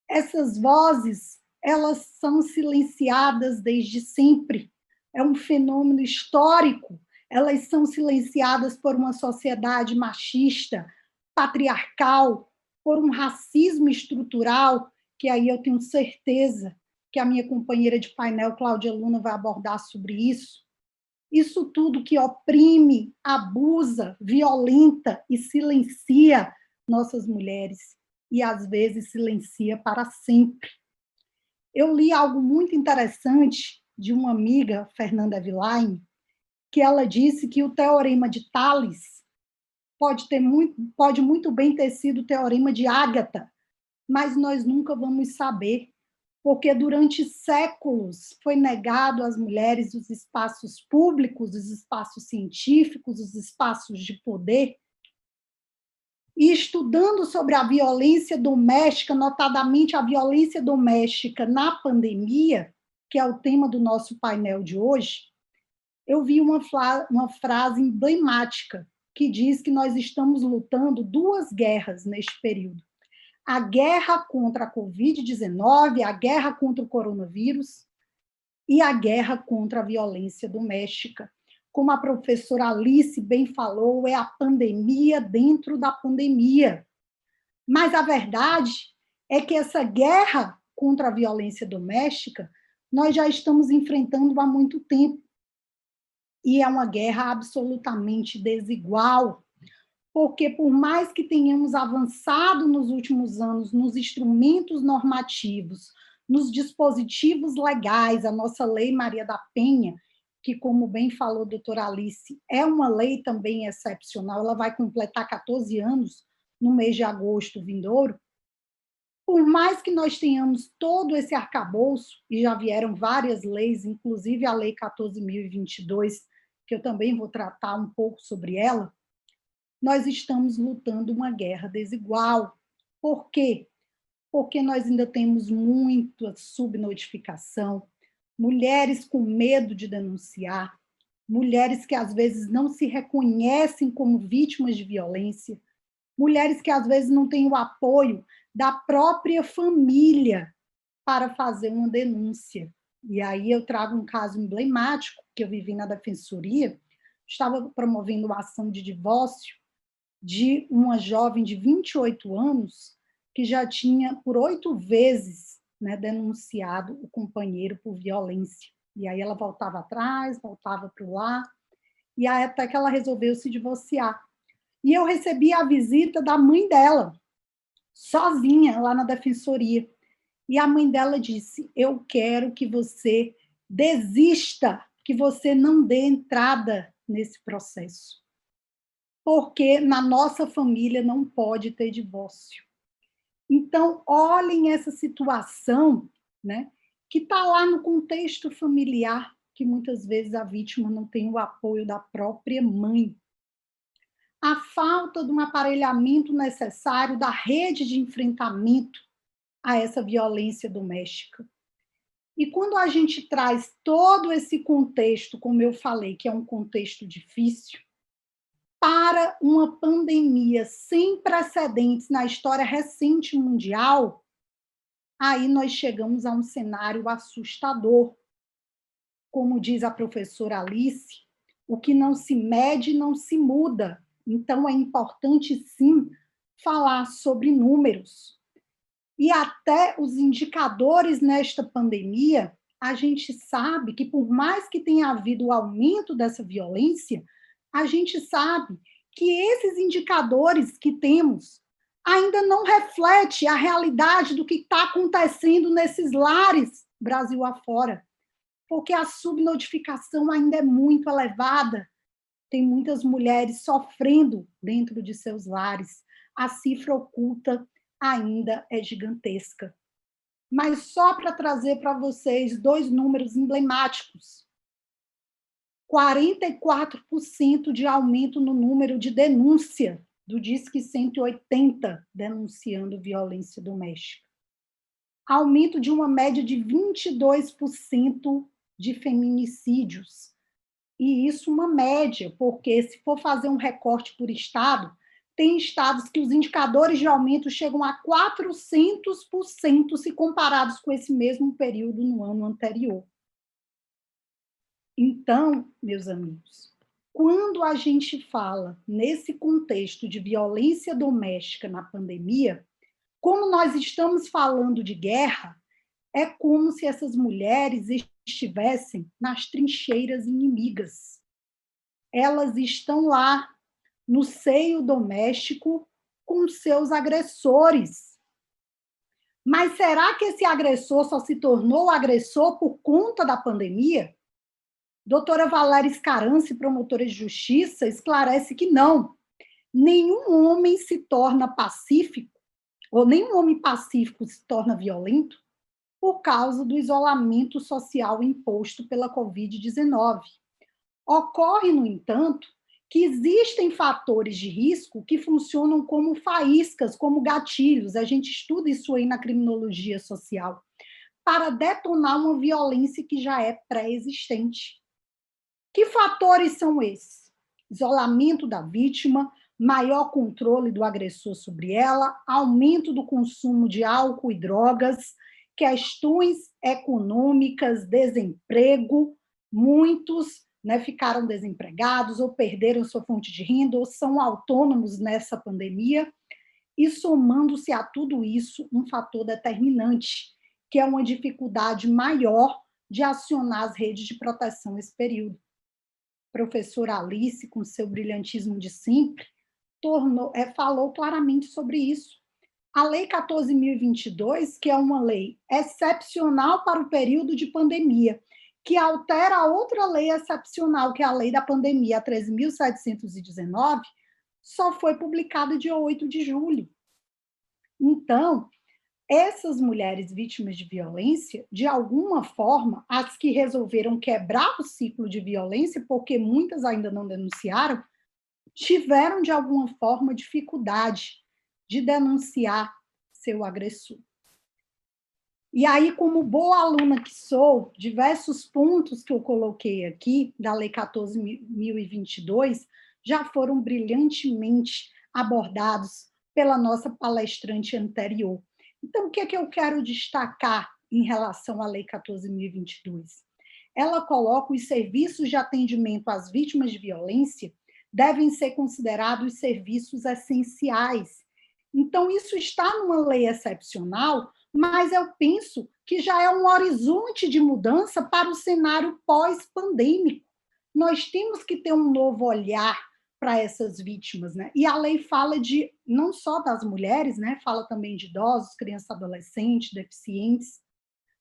Essas vozes, elas são silenciadas desde sempre. É um fenômeno histórico. Elas são silenciadas por uma sociedade machista, patriarcal, por um racismo estrutural, que aí eu tenho certeza que a minha companheira de painel, Cláudia Luna, vai abordar sobre isso. Isso tudo que oprime, abusa, violenta e silencia nossas mulheres, e às vezes silencia para sempre. Eu li algo muito interessante de uma amiga, Fernanda Vilain, que ela disse que o teorema de Tales pode muito bem ter sido o teorema de Ágata, mas nós nunca vamos saber, porque durante séculos foi negado às mulheres os espaços públicos, os espaços científicos, os espaços de poder. E estudando sobre a violência doméstica, notadamente a violência doméstica na pandemia, que é o tema do nosso painel de hoje, eu vi uma frase emblemática que diz que nós estamos lutando duas guerras neste período. A guerra contra a Covid-19, a guerra contra o coronavírus e a guerra contra a violência doméstica. Como a professora Alice bem falou, é a pandemia dentro da pandemia. Mas a verdade é que essa guerra contra a violência doméstica nós já estamos enfrentando há muito tempo. E é uma guerra absolutamente desigual, porque por mais que tenhamos avançado nos últimos anos nos instrumentos normativos, nos dispositivos legais, a nossa Lei Maria da Penha, que, como bem falou a doutora Alice, é uma lei também excepcional, ela vai completar 14 anos no mês de agosto vindouro. Por mais que nós tenhamos todo esse arcabouço, e já vieram várias leis, inclusive a Lei 14.022, que eu também vou tratar um pouco sobre ela, nós estamos lutando uma guerra desigual. Por quê? Porque nós ainda temos muita subnotificação, mulheres com medo de denunciar, mulheres que às vezes não se reconhecem como vítimas de violência, mulheres que às vezes não têm o apoio da própria família para fazer uma denúncia. E aí eu trago um caso emblemático que eu vivi na Defensoria, estava promovendo uma ação de divórcio de uma jovem de 28 anos que já tinha, por 8 vezes, denunciado o companheiro por violência. E aí ela voltava atrás, voltava para o lar, e aí até que ela resolveu se divorciar. E eu recebi a visita da mãe dela, sozinha, lá na Defensoria. E a mãe dela disse, eu quero que você desista, que você não dê entrada nesse processo. Porque na nossa família não pode ter divórcio. Então, olhem essa situação, que está lá no contexto familiar, que muitas vezes a vítima não tem o apoio da própria mãe. A falta de um aparelhamento necessário da rede de enfrentamento a essa violência doméstica. E quando a gente traz todo esse contexto, como eu falei, que é um contexto difícil, para uma pandemia sem precedentes na história recente mundial, aí nós chegamos a um cenário assustador. Como diz a professora Alice, o que não se mede não se muda. Então, é importante, sim, falar sobre números. E até os indicadores nesta pandemia, a gente sabe que, por mais que tenha havido o aumento dessa violência, a gente sabe que esses indicadores que temos ainda não refletem a realidade do que está acontecendo nesses lares Brasil afora, porque a subnotificação ainda é muito elevada. Tem muitas mulheres sofrendo dentro de seus lares. A cifra oculta ainda é gigantesca. Mas só para trazer para vocês 2 números emblemáticos. 44% de aumento no número de denúncia do Disque 180 denunciando violência doméstica. Aumento de uma média de 22% de feminicídios. E isso uma média, porque se for fazer um recorte por estado, tem estados que os indicadores de aumento chegam a 400% se comparados com esse mesmo período no ano anterior. Então, meus amigos, quando a gente fala nesse contexto de violência doméstica na pandemia, como nós estamos falando de guerra, é como se essas mulheres estivessem nas trincheiras inimigas. Elas estão lá, no seio doméstico, com seus agressores. Mas será que esse agressor só se tornou agressor por conta da pandemia? Doutora Valéria Scarance, promotora de justiça, esclarece que não. Nenhum homem se torna pacífico, ou nenhum homem pacífico se torna violento, por causa do isolamento social imposto pela Covid-19. Ocorre, no entanto, que existem fatores de risco que funcionam como faíscas, como gatilhos, a gente estuda isso aí na criminologia social, para detonar uma violência que já é pré-existente. Que fatores são esses? Isolamento da vítima, maior controle do agressor sobre ela, aumento do consumo de álcool e drogas, questões econômicas, desemprego, muitos ficaram desempregados ou perderam sua fonte de renda ou são autônomos nessa pandemia, e somando-se a tudo isso, um fator determinante, que é uma dificuldade maior de acionar as redes de proteção nesse período. A professora Alice, com seu brilhantismo de sempre, falou claramente sobre isso. A Lei 14.022, que é uma lei excepcional para o período de pandemia, que altera outra lei excepcional, que é a Lei da Pandemia, a 13.719, só foi publicada dia 8 de julho. Então, essas mulheres vítimas de violência, de alguma forma, as que resolveram quebrar o ciclo de violência, porque muitas ainda não denunciaram, tiveram, de alguma forma, dificuldade de denunciar seu agressor. E aí, como boa aluna que sou, diversos pontos que eu coloquei aqui, da Lei 14.022, já foram brilhantemente abordados pela nossa palestrante anterior. Então, o que é que eu quero destacar em relação à Lei 14.022? Ela coloca os serviços de atendimento às vítimas de violência devem ser considerados serviços essenciais. Então, isso está numa lei excepcional, mas eu penso que já é um horizonte de mudança para o cenário pós-pandêmico. Nós temos que ter um novo olhar para essas vítimas, né? E a lei fala de não só das mulheres, né? Fala também de idosos, crianças, adolescentes, deficientes,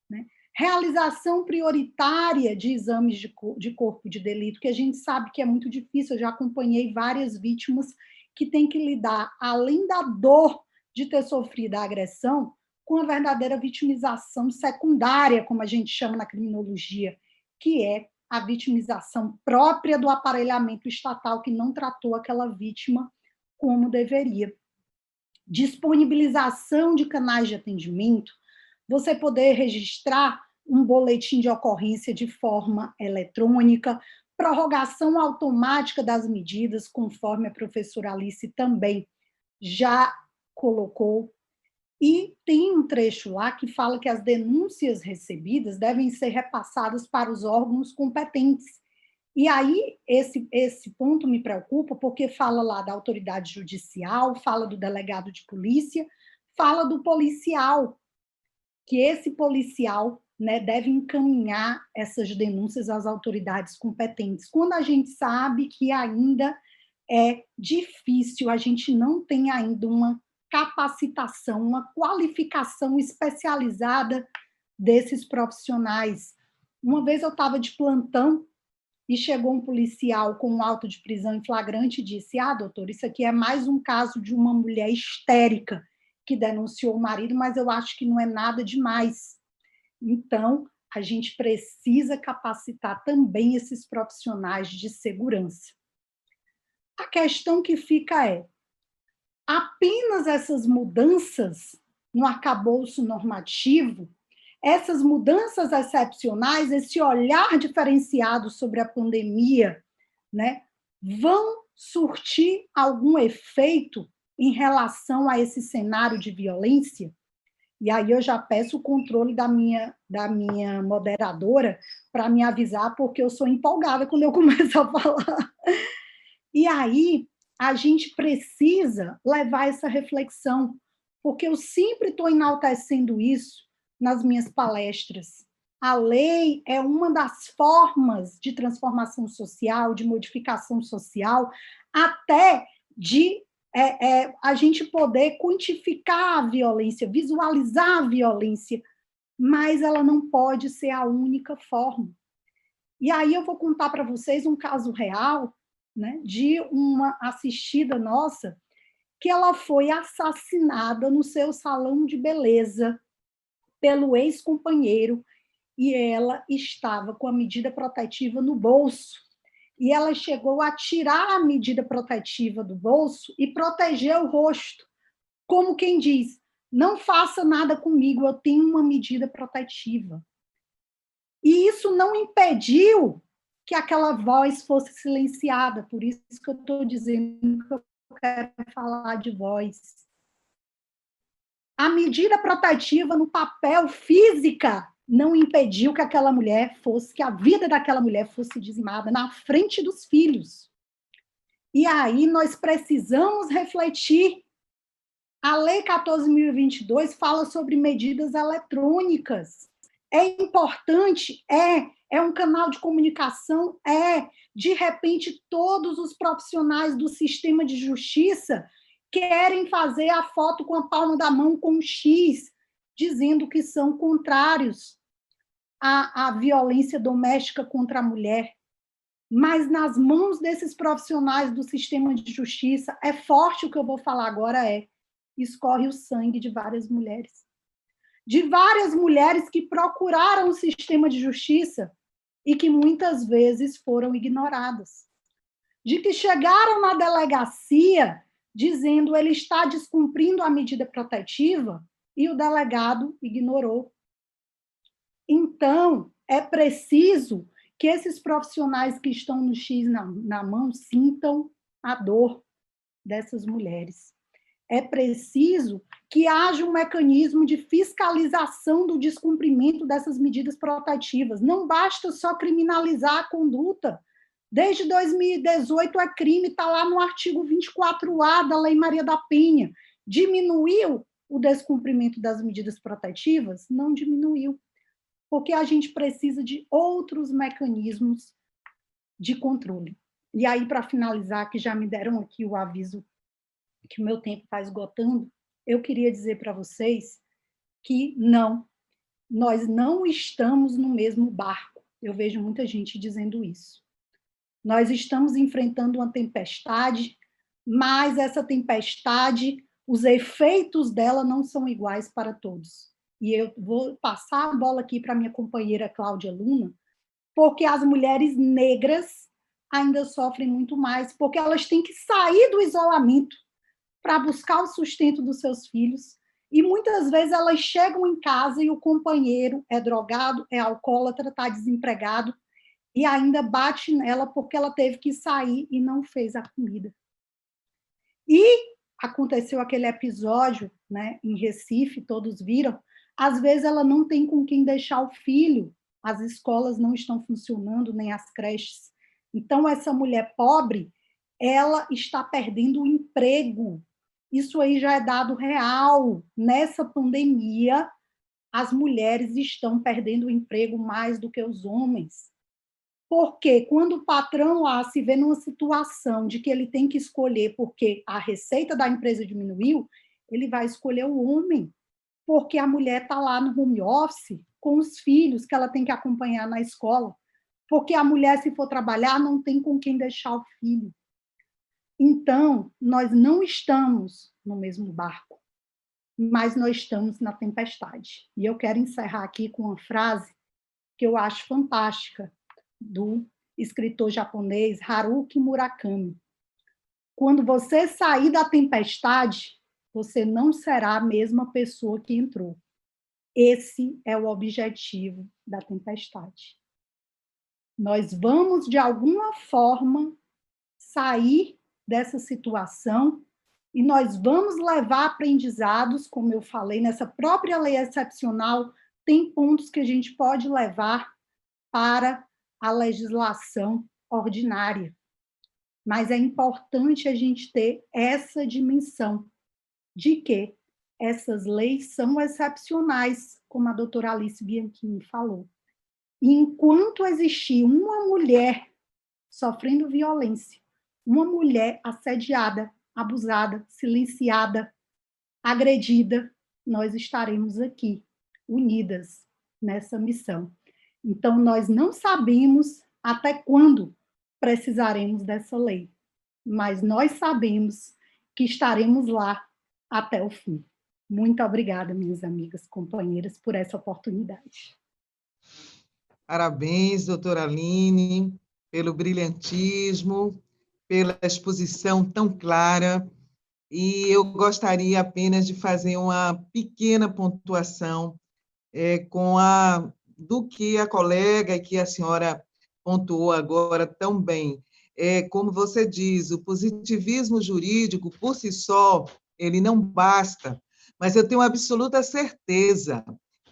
né? Realização prioritária de exames de corpo de delito, que a gente sabe que é muito difícil. Eu já acompanhei várias vítimas que têm que lidar, além da dor de ter sofrido a agressão, com a verdadeira vitimização secundária, como a gente chama na criminologia, que é a vitimização própria do aparelhamento estatal, que não tratou aquela vítima como deveria. Disponibilização de canais de atendimento, você poder registrar um boletim de ocorrência de forma eletrônica, prorrogação automática das medidas, conforme a professora Alice também já colocou, e tem um trecho lá que fala que as denúncias recebidas devem ser repassadas para os órgãos competentes. E aí, esse ponto me preocupa, porque fala lá da autoridade judicial, fala do delegado de polícia, fala do policial, que esse policial, né, deve encaminhar essas denúncias às autoridades competentes, quando a gente sabe que ainda é difícil, a gente não tem ainda uma capacitação, uma qualificação especializada desses profissionais. Uma vez eu estava de plantão e chegou um policial com um auto de prisão em flagrante e disse: doutor, isso aqui é mais um caso de uma mulher histérica que denunciou o marido, mas eu acho que não é nada demais. Então, a gente precisa capacitar também esses profissionais de segurança. A questão que fica é, apenas essas mudanças no arcabouço normativo, essas mudanças excepcionais, esse olhar diferenciado sobre a pandemia, né, vão surtir algum efeito em relação a esse cenário de violência? E aí eu já peço o controle da minha moderadora para me avisar, porque eu sou empolgada quando eu começo a falar. E aí a gente precisa levar essa reflexão, porque eu sempre estou enaltecendo isso nas minhas palestras. A lei é uma das formas de transformação social, de modificação social, até de a gente poder quantificar a violência, visualizar a violência, mas ela não pode ser a única forma. E aí eu vou contar para vocês um caso real, né, de uma assistida nossa, que ela foi assassinada no seu salão de beleza pelo ex-companheiro, e ela estava com a medida protetiva no bolso. E ela chegou a tirar a medida protetiva do bolso e proteger o rosto, como quem diz: não faça nada comigo, eu tenho uma medida protetiva. E isso não impediu que aquela voz fosse silenciada, por isso que eu estou dizendo que eu quero falar de voz. A medida protetiva no papel, física, não impediu que aquela mulher fosse, que a vida daquela mulher fosse dizimada na frente dos filhos. E aí nós precisamos refletir. A Lei 14.022 fala sobre medidas eletrônicas. É importante? É um canal de comunicação? De repente, todos os profissionais do sistema de justiça querem fazer a foto com a palma da mão com um X, dizendo que são contrários à violência doméstica contra a mulher. Mas nas mãos desses profissionais do sistema de justiça, é forte o que eu vou falar agora, escorre o sangue de várias mulheres. De várias mulheres que procuraram o sistema de justiça e que muitas vezes foram ignoradas. De que chegaram na delegacia dizendo ele está descumprindo a medida protetiva e o delegado ignorou. Então, é preciso que esses profissionais que estão no X na mão sintam a dor dessas mulheres. É preciso que haja um mecanismo de fiscalização do descumprimento dessas medidas protetivas. Não basta só criminalizar a conduta. Desde 2018 é crime, está lá no artigo 24A da Lei Maria da Penha. Diminuiu o descumprimento das medidas protetivas? Não diminuiu, porque a gente precisa de outros mecanismos de controle. E aí, para finalizar, que já me deram aqui o aviso que o meu tempo está esgotando, eu queria dizer para vocês que nós não estamos no mesmo barco. Eu vejo muita gente dizendo isso. Nós estamos enfrentando uma tempestade, mas essa tempestade, os efeitos dela não são iguais para todos. E eu vou passar a bola aqui para minha companheira Cláudia Luna, porque as mulheres negras ainda sofrem muito mais, porque elas têm que sair do isolamento para buscar o sustento dos seus filhos, e muitas vezes elas chegam em casa e o companheiro é drogado, é alcoólatra, está desempregado, e ainda bate nela porque ela teve que sair e não fez a comida. E aconteceu aquele episódio, né, em Recife, todos viram, às vezes ela não tem com quem deixar o filho, as escolas não estão funcionando, nem as creches. Então, essa mulher pobre, ela está perdendo o emprego. Isso aí já é dado real. Nessa pandemia, as mulheres estão perdendo o emprego mais do que os homens. Porque quando o patrão lá se vê numa situação de que ele tem que escolher porque a receita da empresa diminuiu, ele vai escolher o homem, porque a mulher está lá no home office com os filhos que ela tem que acompanhar na escola, porque a mulher, se for trabalhar, não tem com quem deixar o filho. Então, nós não estamos no mesmo barco, mas nós estamos na tempestade. E eu quero encerrar aqui com uma frase que eu acho fantástica, do escritor japonês Haruki Murakami. Quando você sair da tempestade, você não será a mesma pessoa que entrou. Esse é o objetivo da tempestade. Nós vamos, de alguma forma, sair dessa situação e nós vamos levar aprendizados, como eu falei, nessa própria lei excepcional, tem pontos que a gente pode levar para a legislação ordinária. Mas é importante a gente ter essa dimensão de que essas leis são excepcionais, como a doutora Alice Bianchini falou. E enquanto existir uma mulher sofrendo violência, uma mulher assediada, abusada, silenciada, agredida, nós estaremos aqui, unidas nessa missão. Então, nós não sabemos até quando precisaremos dessa lei, mas nós sabemos que estaremos lá até o fim. Muito obrigada, minhas amigas, companheiras, por essa oportunidade. Parabéns, doutora Aline, pelo brilhantismo, pela exposição tão clara. E eu gostaria apenas de fazer uma pequena pontuação do que a colega e que a senhora pontuou agora tão bem. Como você diz, o positivismo jurídico, por si só, ele não basta, mas eu tenho absoluta certeza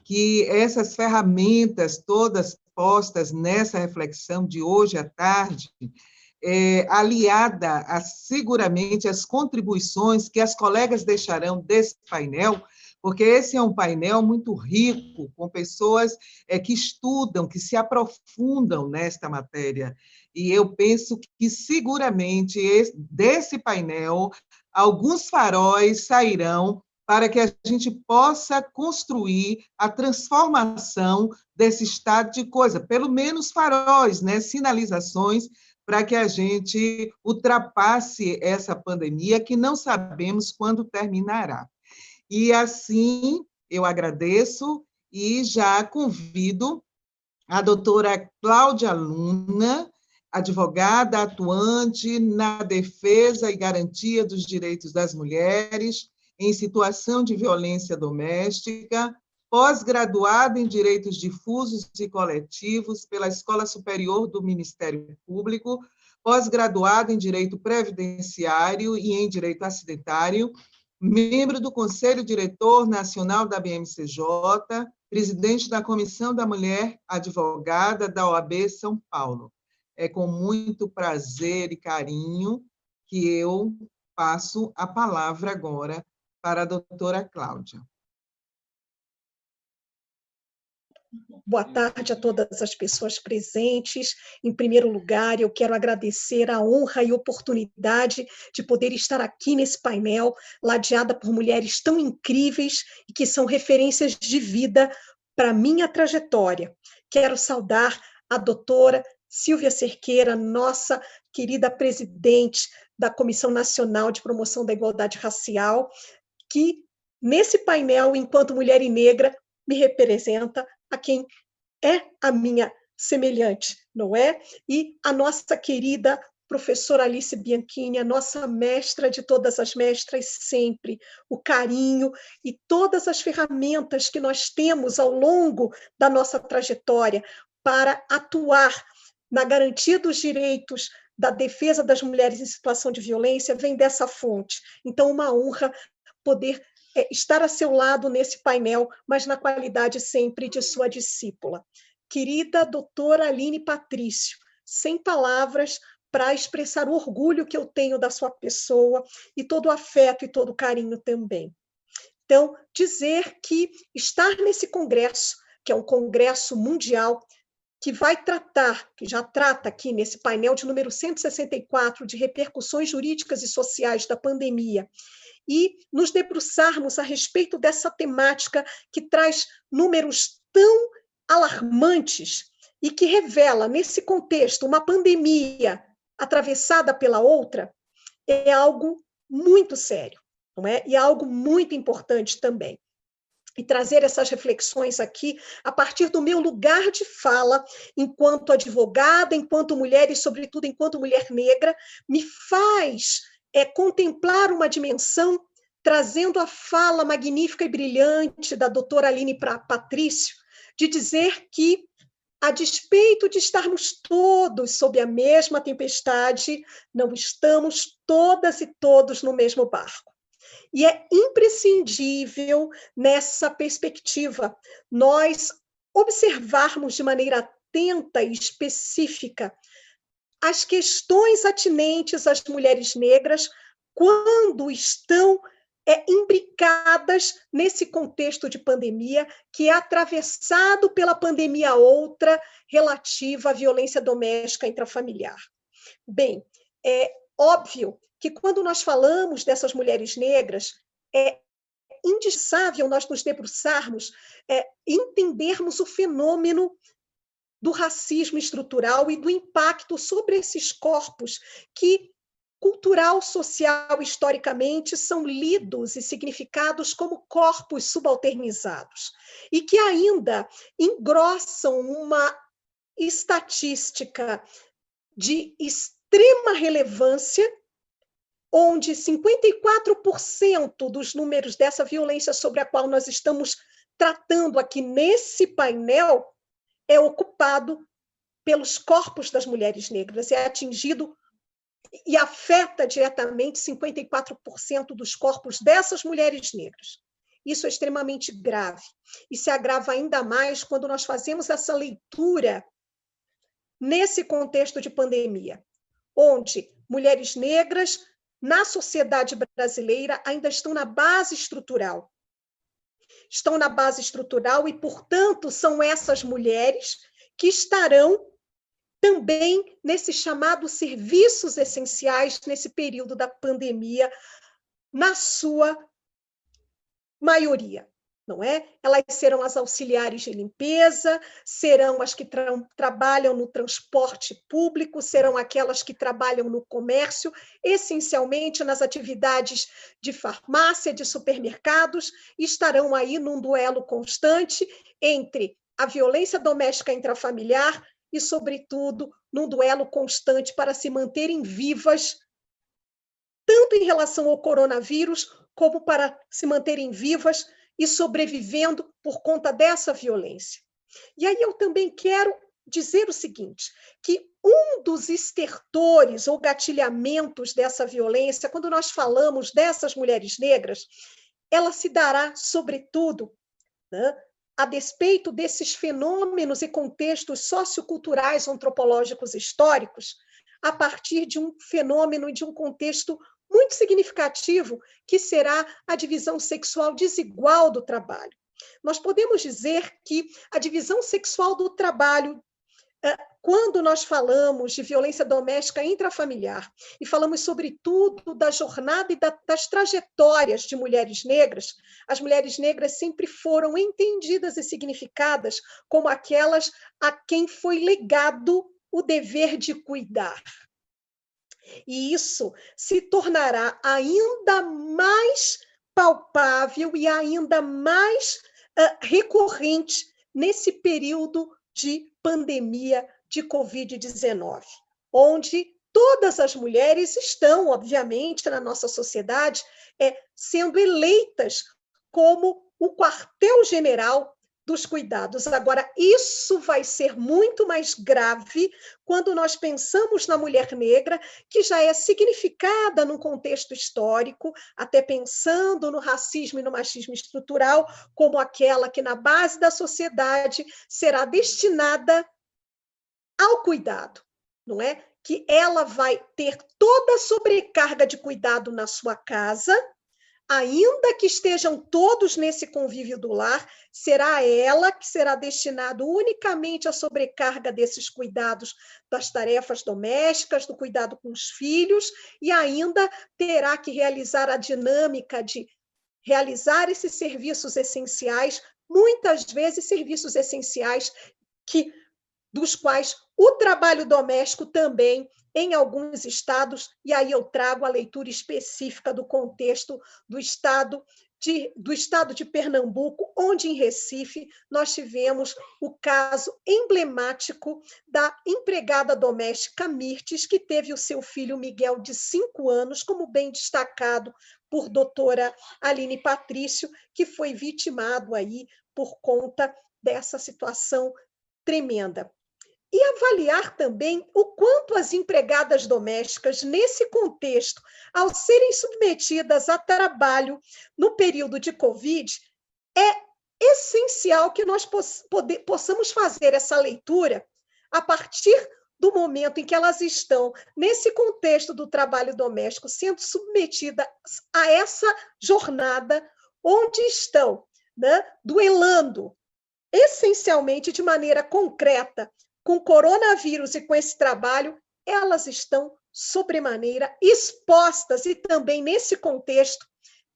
que essas ferramentas todas postas nessa reflexão de hoje à tarde, aliada seguramente às contribuições que as colegas deixarão desse painel, porque esse é um painel muito rico, com pessoas que estudam, que se aprofundam nesta matéria. E eu penso que, seguramente, desse painel, alguns faróis sairão para que a gente possa construir a transformação desse estado de coisa, pelo menos faróis, né, sinalizações, para que a gente ultrapasse essa pandemia, que não sabemos quando terminará. E assim, eu agradeço e já convido a doutora Cláudia Luna, advogada atuante na defesa e garantia dos direitos das mulheres em situação de violência doméstica, pós-graduada em Direitos Difusos e Coletivos pela Escola Superior do Ministério Público, pós-graduada em Direito Previdenciário e em Direito Acidentário, membro do Conselho Diretor Nacional da BMCJ, presidente da Comissão da Mulher Advogada da OAB São Paulo. É com muito prazer e carinho que eu passo a palavra agora para a doutora Cláudia. Boa tarde a todas as pessoas presentes. Em primeiro lugar, eu quero agradecer a honra e oportunidade de poder estar aqui nesse painel, ladeada por mulheres tão incríveis e que são referências de vida para a minha trajetória. Quero saudar a doutora Silvia Cerqueira, nossa querida presidente da Comissão Nacional de Promoção da Igualdade Racial, que, nesse painel, enquanto mulher e negra, me representa a quem é a minha semelhante, não é? E a nossa querida professora Alice Bianchini, a nossa mestra de todas as mestras sempre, o carinho e todas as ferramentas que nós temos ao longo da nossa trajetória para atuar na garantia dos direitos da defesa das mulheres em situação de violência vem dessa fonte. Então, uma honra poder estar a seu lado nesse painel, mas na qualidade sempre de sua discípula. Querida doutora Aline Patrício, sem palavras para expressar o orgulho que eu tenho da sua pessoa e todo o afeto e todo o carinho também. Então, dizer que estar nesse congresso, que é um congresso mundial, que vai tratar, que já trata aqui nesse painel de número 164, de repercussões jurídicas e sociais da pandemia, e nos debruçarmos a respeito dessa temática que traz números tão alarmantes e que revela, nesse contexto, uma pandemia atravessada pela outra, é algo muito sério, não é? E é algo muito importante também. E trazer essas reflexões aqui a partir do meu lugar de fala, enquanto advogada, enquanto mulher e, sobretudo, enquanto mulher negra, me faz contemplar uma dimensão, trazendo a fala magnífica e brilhante da doutora Aline Patrício, de dizer que, a despeito de estarmos todos sob a mesma tempestade, não estamos todas e todos no mesmo barco. E é imprescindível, nessa perspectiva, nós observarmos de maneira atenta e específica as questões atinentes às mulheres negras quando estão imbricadas nesse contexto de pandemia, que é atravessado pela pandemia outra relativa à violência doméstica intrafamiliar. Bem, é óbvio que quando nós falamos dessas mulheres negras, é indispensável nós nos debruçarmos, entendermos o fenômeno do racismo estrutural e do impacto sobre esses corpos que, cultural, social, historicamente, são lidos e significados como corpos subalternizados, e que ainda engrossam uma estatística de extrema relevância, onde 54% dos números dessa violência sobre a qual nós estamos tratando aqui nesse painel é ocupado pelos corpos das mulheres negras, é atingido e afeta diretamente 54% dos corpos dessas mulheres negras. Isso é extremamente grave. E se agrava ainda mais quando nós fazemos essa leitura nesse contexto de pandemia, onde mulheres negras, na sociedade brasileira, ainda estão na base estrutural. Estão na base estrutural e, portanto, são essas mulheres que estarão também nesses chamados serviços essenciais nesse período da pandemia, na sua maioria, não é? Elas serão as auxiliares de limpeza, serão as que trabalham no transporte público, serão aquelas que trabalham no comércio, essencialmente nas atividades de farmácia, de supermercados, e estarão aí num duelo constante entre a violência doméstica intrafamiliar e, sobretudo, num duelo constante para se manterem vivas, tanto em relação ao coronavírus, como para se manterem vivas e sobrevivendo por conta dessa violência. E aí eu também quero dizer o seguinte, que um dos estertores ou gatilhamentos dessa violência, quando nós falamos dessas mulheres negras, ela se dará, sobretudo, né, a despeito desses fenômenos e contextos socioculturais, antropológicos históricos, a partir de um fenômeno e de um contexto muito significativo, que será a divisão sexual desigual do trabalho. Nós podemos dizer que a divisão sexual do trabalho, quando nós falamos de violência doméstica intrafamiliar e falamos, sobretudo, da jornada e das trajetórias de mulheres negras, as mulheres negras sempre foram entendidas e significadas como aquelas a quem foi legado o dever de cuidar. E isso se tornará ainda mais palpável e ainda mais recorrente nesse período de pandemia de Covid-19, onde todas as mulheres estão, obviamente, na nossa sociedade, sendo eleitas como o quartel-general dos cuidados. Agora, isso vai ser muito mais grave quando nós pensamos na mulher negra, que já é significada num contexto histórico, até pensando no racismo e no machismo estrutural, como aquela que, na base da sociedade, será destinada ao cuidado, não é? Que ela vai ter toda a sobrecarga de cuidado na sua casa, ainda que estejam todos nesse convívio do lar, será ela que será destinado unicamente à sobrecarga desses cuidados, das tarefas domésticas, do cuidado com os filhos, e ainda terá que realizar a dinâmica de realizar esses serviços essenciais, muitas vezes serviços essenciais dos quais o trabalho doméstico também, em alguns estados, e aí eu trago a leitura específica do contexto do estado de Pernambuco, onde, em Recife, nós tivemos o caso emblemático da empregada doméstica Mirtes, que teve o seu filho Miguel, de 5 anos, como bem destacado por doutora Aline Patrício, que foi vitimado aí por conta dessa situação tremenda. E avaliar também o quanto as empregadas domésticas, nesse contexto, ao serem submetidas a trabalho no período de Covid, é essencial que nós possamos fazer essa leitura a partir do momento em que elas estão, nesse contexto do trabalho doméstico, sendo submetidas a essa jornada, onde estão, né, duelando, essencialmente de maneira concreta, com o coronavírus e com esse trabalho, elas estão sobremaneira expostas, e também nesse contexto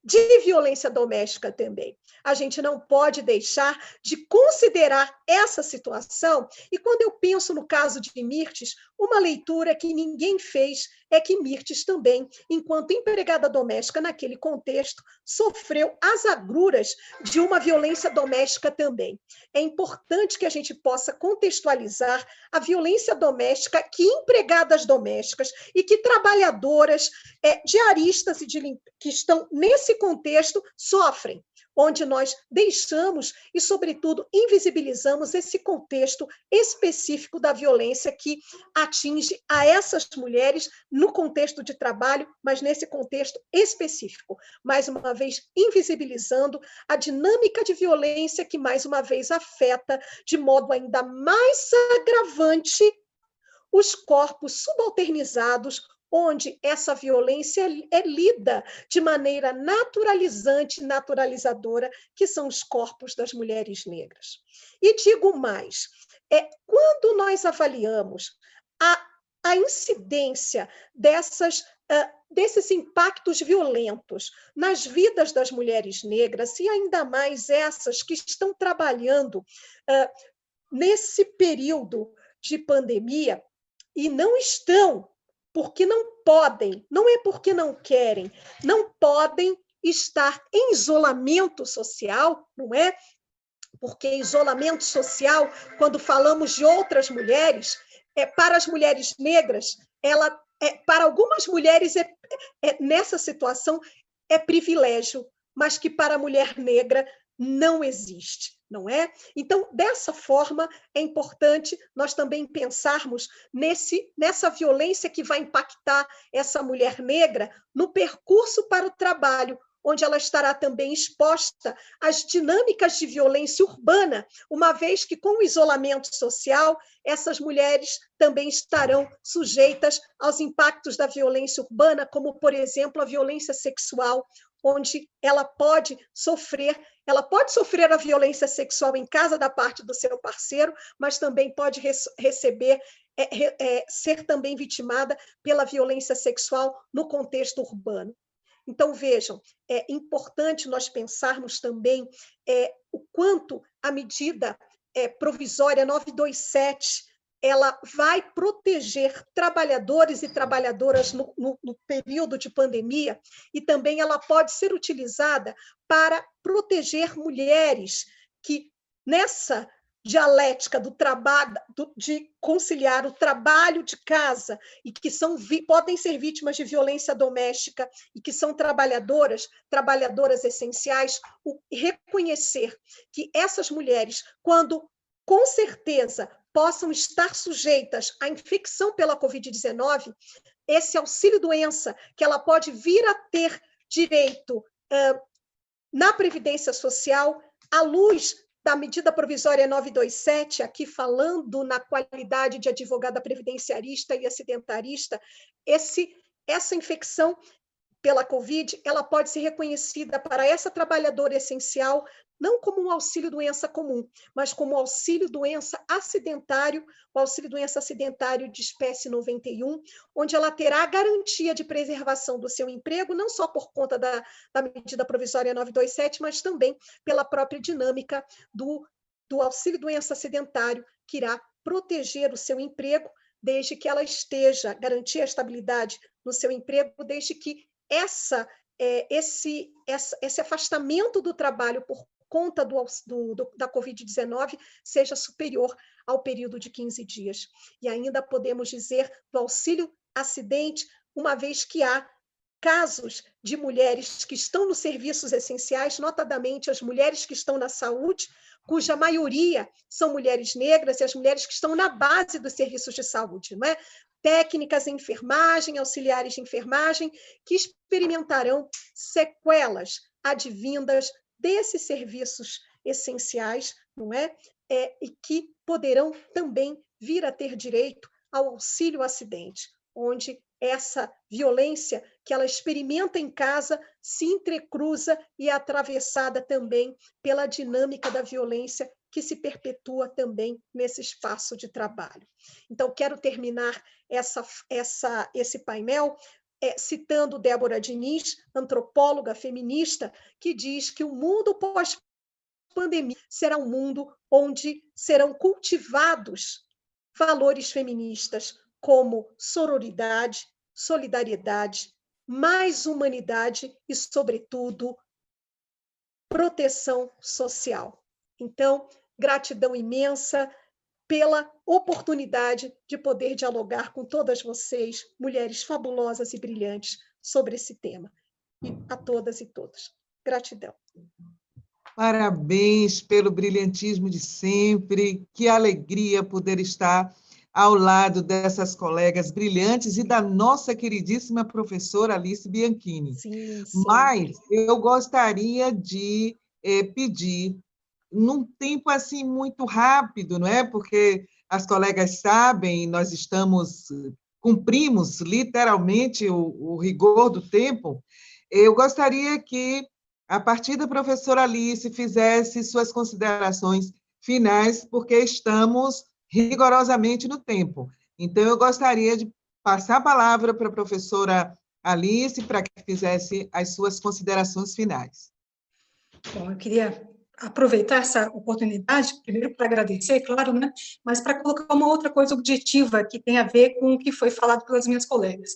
de violência doméstica também. A gente não pode deixar de considerar essa situação, e quando eu penso no caso de Mirtes, uma leitura que ninguém fez é que Mirtes também, enquanto empregada doméstica naquele contexto, sofreu as agruras de uma violência doméstica também. É importante que a gente possa contextualizar a violência doméstica que empregadas domésticas e que trabalhadoras, diaristas que estão nesse contexto sofrem, onde nós deixamos e, sobretudo, invisibilizamos esse contexto específico da violência que atinge a essas mulheres no contexto de trabalho, mas nesse contexto específico. Mais uma vez, invisibilizando a dinâmica de violência que, mais uma vez, afeta de modo ainda mais agravante os corpos subalternizados, onde essa violência é lida de maneira naturalizante, naturalizadora, que são os corpos das mulheres negras. E digo mais, quando nós avaliamos a incidência desses impactos violentos nas vidas das mulheres negras, e ainda mais essas que estão trabalhando nesse período de pandemia, e não estão, porque não podem, não é porque não querem, não podem estar em isolamento social, não é? Porque isolamento social, quando falamos de outras mulheres, para as mulheres negras, para algumas mulheres nessa situação é privilégio, mas que para a mulher negra não existe, não é? Então, dessa forma, é importante nós também pensarmos nessa violência que vai impactar essa mulher negra no percurso para o trabalho, onde ela estará também exposta às dinâmicas de violência urbana, uma vez que, com o isolamento social, essas mulheres também estarão sujeitas aos impactos da violência urbana, como, por exemplo, a violência sexual, onde ela pode sofrer a violência sexual em casa da parte do seu parceiro, mas também pode ser também vitimada pela violência sexual no contexto urbano. Então, vejam, é importante nós pensarmos também o quanto a medida provisória 927 ela vai proteger trabalhadores e trabalhadoras no período de pandemia, e também ela pode ser utilizada para proteger mulheres que, nessa dialética do trabalho, de conciliar o trabalho de casa e que podem ser vítimas de violência doméstica e que são trabalhadoras essenciais, reconhecer que essas mulheres, quando com certeza possam estar sujeitas à infecção pela Covid-19, esse auxílio-doença que ela pode vir a ter direito na Previdência Social, à luz da medida provisória 927, aqui falando na qualidade de advogada previdenciarista e acidentarista, essa infecção pela Covid, ela pode ser reconhecida para essa trabalhadora essencial não como um auxílio-doença comum, mas como auxílio-doença acidentário, o auxílio-doença acidentário de espécie 91, onde ela terá a garantia de preservação do seu emprego, não só por conta da medida provisória 927, mas também pela própria dinâmica do auxílio-doença acidentário, que irá proteger o seu emprego, desde que ela esteja, garantir a estabilidade no seu emprego, desde que esse afastamento do trabalho por conta da Covid-19 seja superior ao período de 15 dias. E ainda podemos dizer do auxílio acidente, uma vez que há casos de mulheres que estão nos serviços essenciais, notadamente as mulheres que estão na saúde, cuja maioria são mulheres negras e as mulheres que estão na base dos serviços de saúde, não é? Técnicas em enfermagem, auxiliares de enfermagem, que experimentarão sequelas advindas desses serviços essenciais, não é? E que poderão também vir a ter direito ao auxílio acidente, onde essa violência que ela experimenta em casa se entrecruza e é atravessada também pela dinâmica da violência que se perpetua também nesse espaço de trabalho. Então, quero terminar esse painel citando Débora Diniz, antropóloga feminista, que diz que o mundo pós-pandemia será um mundo onde serão cultivados valores feministas como sororidade, solidariedade, mais humanidade e, sobretudo, proteção social. Então, gratidão imensa pela oportunidade de poder dialogar com todas vocês, mulheres fabulosas e brilhantes, sobre esse tema. E a todas e todos. Gratidão. Parabéns pelo brilhantismo de sempre. Que alegria poder estar ao lado dessas colegas brilhantes e da nossa queridíssima professora Alice Bianchini. Sim. Mas eu gostaria de pedir, num tempo assim muito rápido, não é? Porque as colegas sabem, nós cumprimos literalmente o rigor do tempo. Eu gostaria que, a partir da professora Alice, fizesse suas considerações finais, porque estamos rigorosamente no tempo. Então, eu gostaria de passar a palavra para a professora Alice, para que fizesse as suas considerações finais. Bom, eu queria aproveitar essa oportunidade, primeiro para agradecer, claro, né, mas para colocar uma outra coisa objetiva que tem a ver com o que foi falado pelas minhas colegas.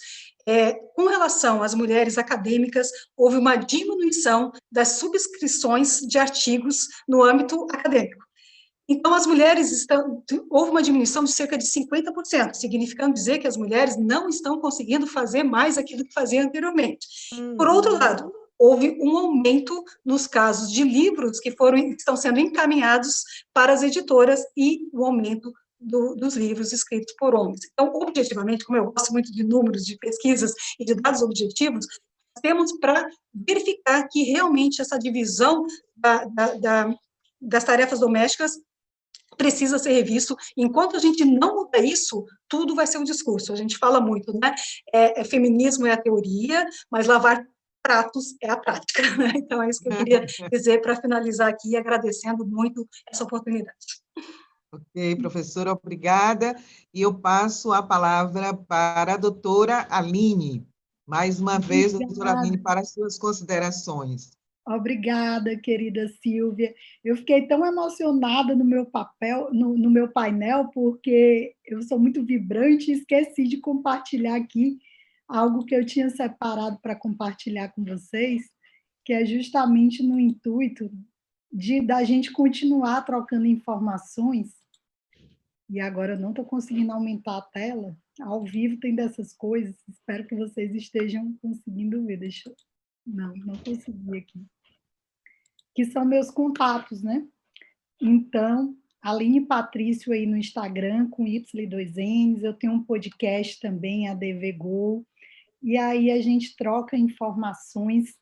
Com relação às mulheres acadêmicas, houve uma diminuição das subscrições de artigos no âmbito acadêmico. Então, as mulheres houve uma diminuição de cerca de 50%, significando dizer que as mulheres não estão conseguindo fazer mais aquilo que faziam anteriormente. Por outro lado, houve um aumento nos casos de livros que estão sendo encaminhados para as editoras e o aumento dos livros escritos por homens. Então, objetivamente, como eu gosto muito de números, de pesquisas e de dados objetivos, temos para verificar que realmente essa divisão das tarefas domésticas precisa ser revisto. Enquanto a gente não muda isso, tudo vai ser um discurso. A gente fala muito, né? Feminismo é a teoria, mas lavar pratos é a prática, né? Então, é isso que eu queria dizer para finalizar aqui, agradecendo muito essa oportunidade. Ok, professora, obrigada. E eu passo a palavra para a doutora Aline. Mais uma vez, doutora Aline, para as suas considerações. Obrigada, querida Silvia. Eu fiquei tão emocionada no meu no meu painel, porque eu sou muito vibrante e esqueci de compartilhar aqui algo que eu tinha separado para compartilhar com vocês, que é justamente no intuito da gente continuar trocando informações. E agora eu não estou conseguindo aumentar a tela. Ao vivo tem dessas coisas. Espero que vocês estejam conseguindo ver. Deixa eu... Não consegui aqui. Que são meus contatos, né? Então, Aline Patrício aí no Instagram, com Y2Ns. Eu tenho um podcast também, a DV Go. E aí a gente troca informações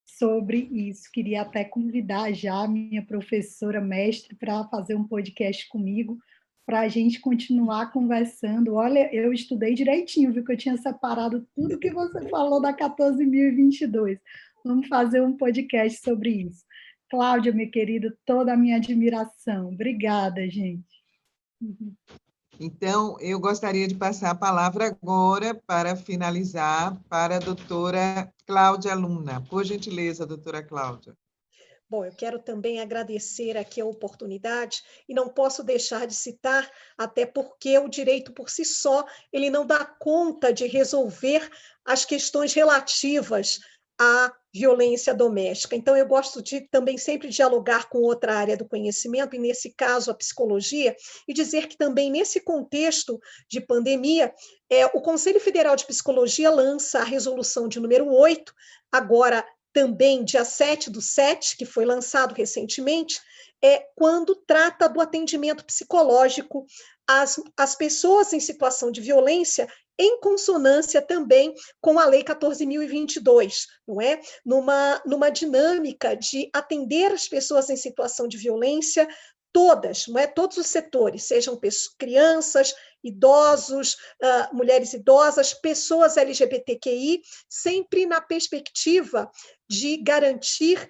sobre isso. Queria até convidar já a minha professora mestre para fazer um podcast comigo, para a gente continuar conversando. Olha, eu estudei direitinho, viu, que eu tinha separado tudo que você falou da 14.022. Vamos fazer um podcast sobre isso. Cláudia, minha querida, toda a minha admiração. Obrigada, gente. Então, eu gostaria de passar a palavra agora, para finalizar, para a doutora Cláudia Luna. Por gentileza, doutora Cláudia. Bom, eu quero também agradecer aqui a oportunidade e não posso deixar de citar, até porque o direito por si só, ele não dá conta de resolver as questões relativas à violência doméstica. Então, eu gosto de também sempre dialogar com outra área do conhecimento, e nesse caso a psicologia, e dizer que também nesse contexto de pandemia, o Conselho Federal de Psicologia lança a resolução de número 8, agora também dia 7/7, que foi lançado recentemente, quando trata do atendimento psicológico às pessoas em situação de violência, em consonância também com a Lei 14.022, não é? Numa dinâmica de atender as pessoas em situação de violência, todas, não é? Todos os setores, sejam crianças, idosos, mulheres idosas, pessoas LGBTQI, sempre na perspectiva de garantir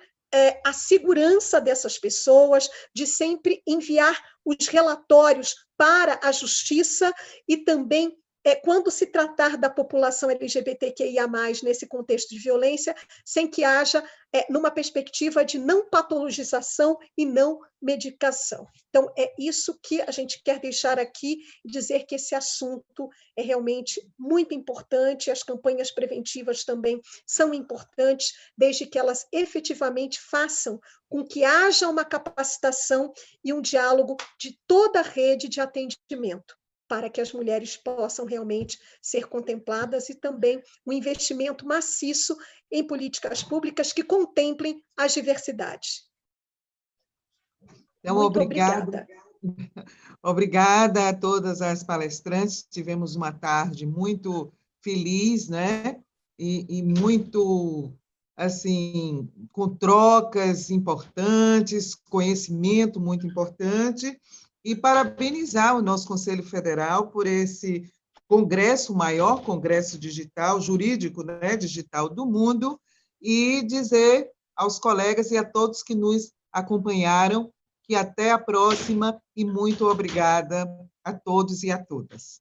a segurança dessas pessoas, de sempre enviar os relatórios para a justiça e também quando se tratar da população LGBTQIA+, nesse contexto de violência, sem que haja numa perspectiva de não patologização e não medicação. Então, é isso que a gente quer deixar aqui e dizer que esse assunto é realmente muito importante, as campanhas preventivas também são importantes, desde que elas efetivamente façam com que haja uma capacitação e um diálogo de toda a rede de atendimento, para que as mulheres possam realmente ser contempladas, e também um investimento maciço em políticas públicas que contemplem as diversidades. Então, muito obrigada. Obrigada a todas as palestrantes. Tivemos uma tarde muito feliz, né? E muito, assim, com trocas importantes, conhecimento muito importante. E parabenizar o nosso Conselho Federal por esse congresso, o maior congresso digital, jurídico, né, digital do mundo, e dizer aos colegas e a todos que nos acompanharam que até a próxima, e muito obrigada a todos e a todas.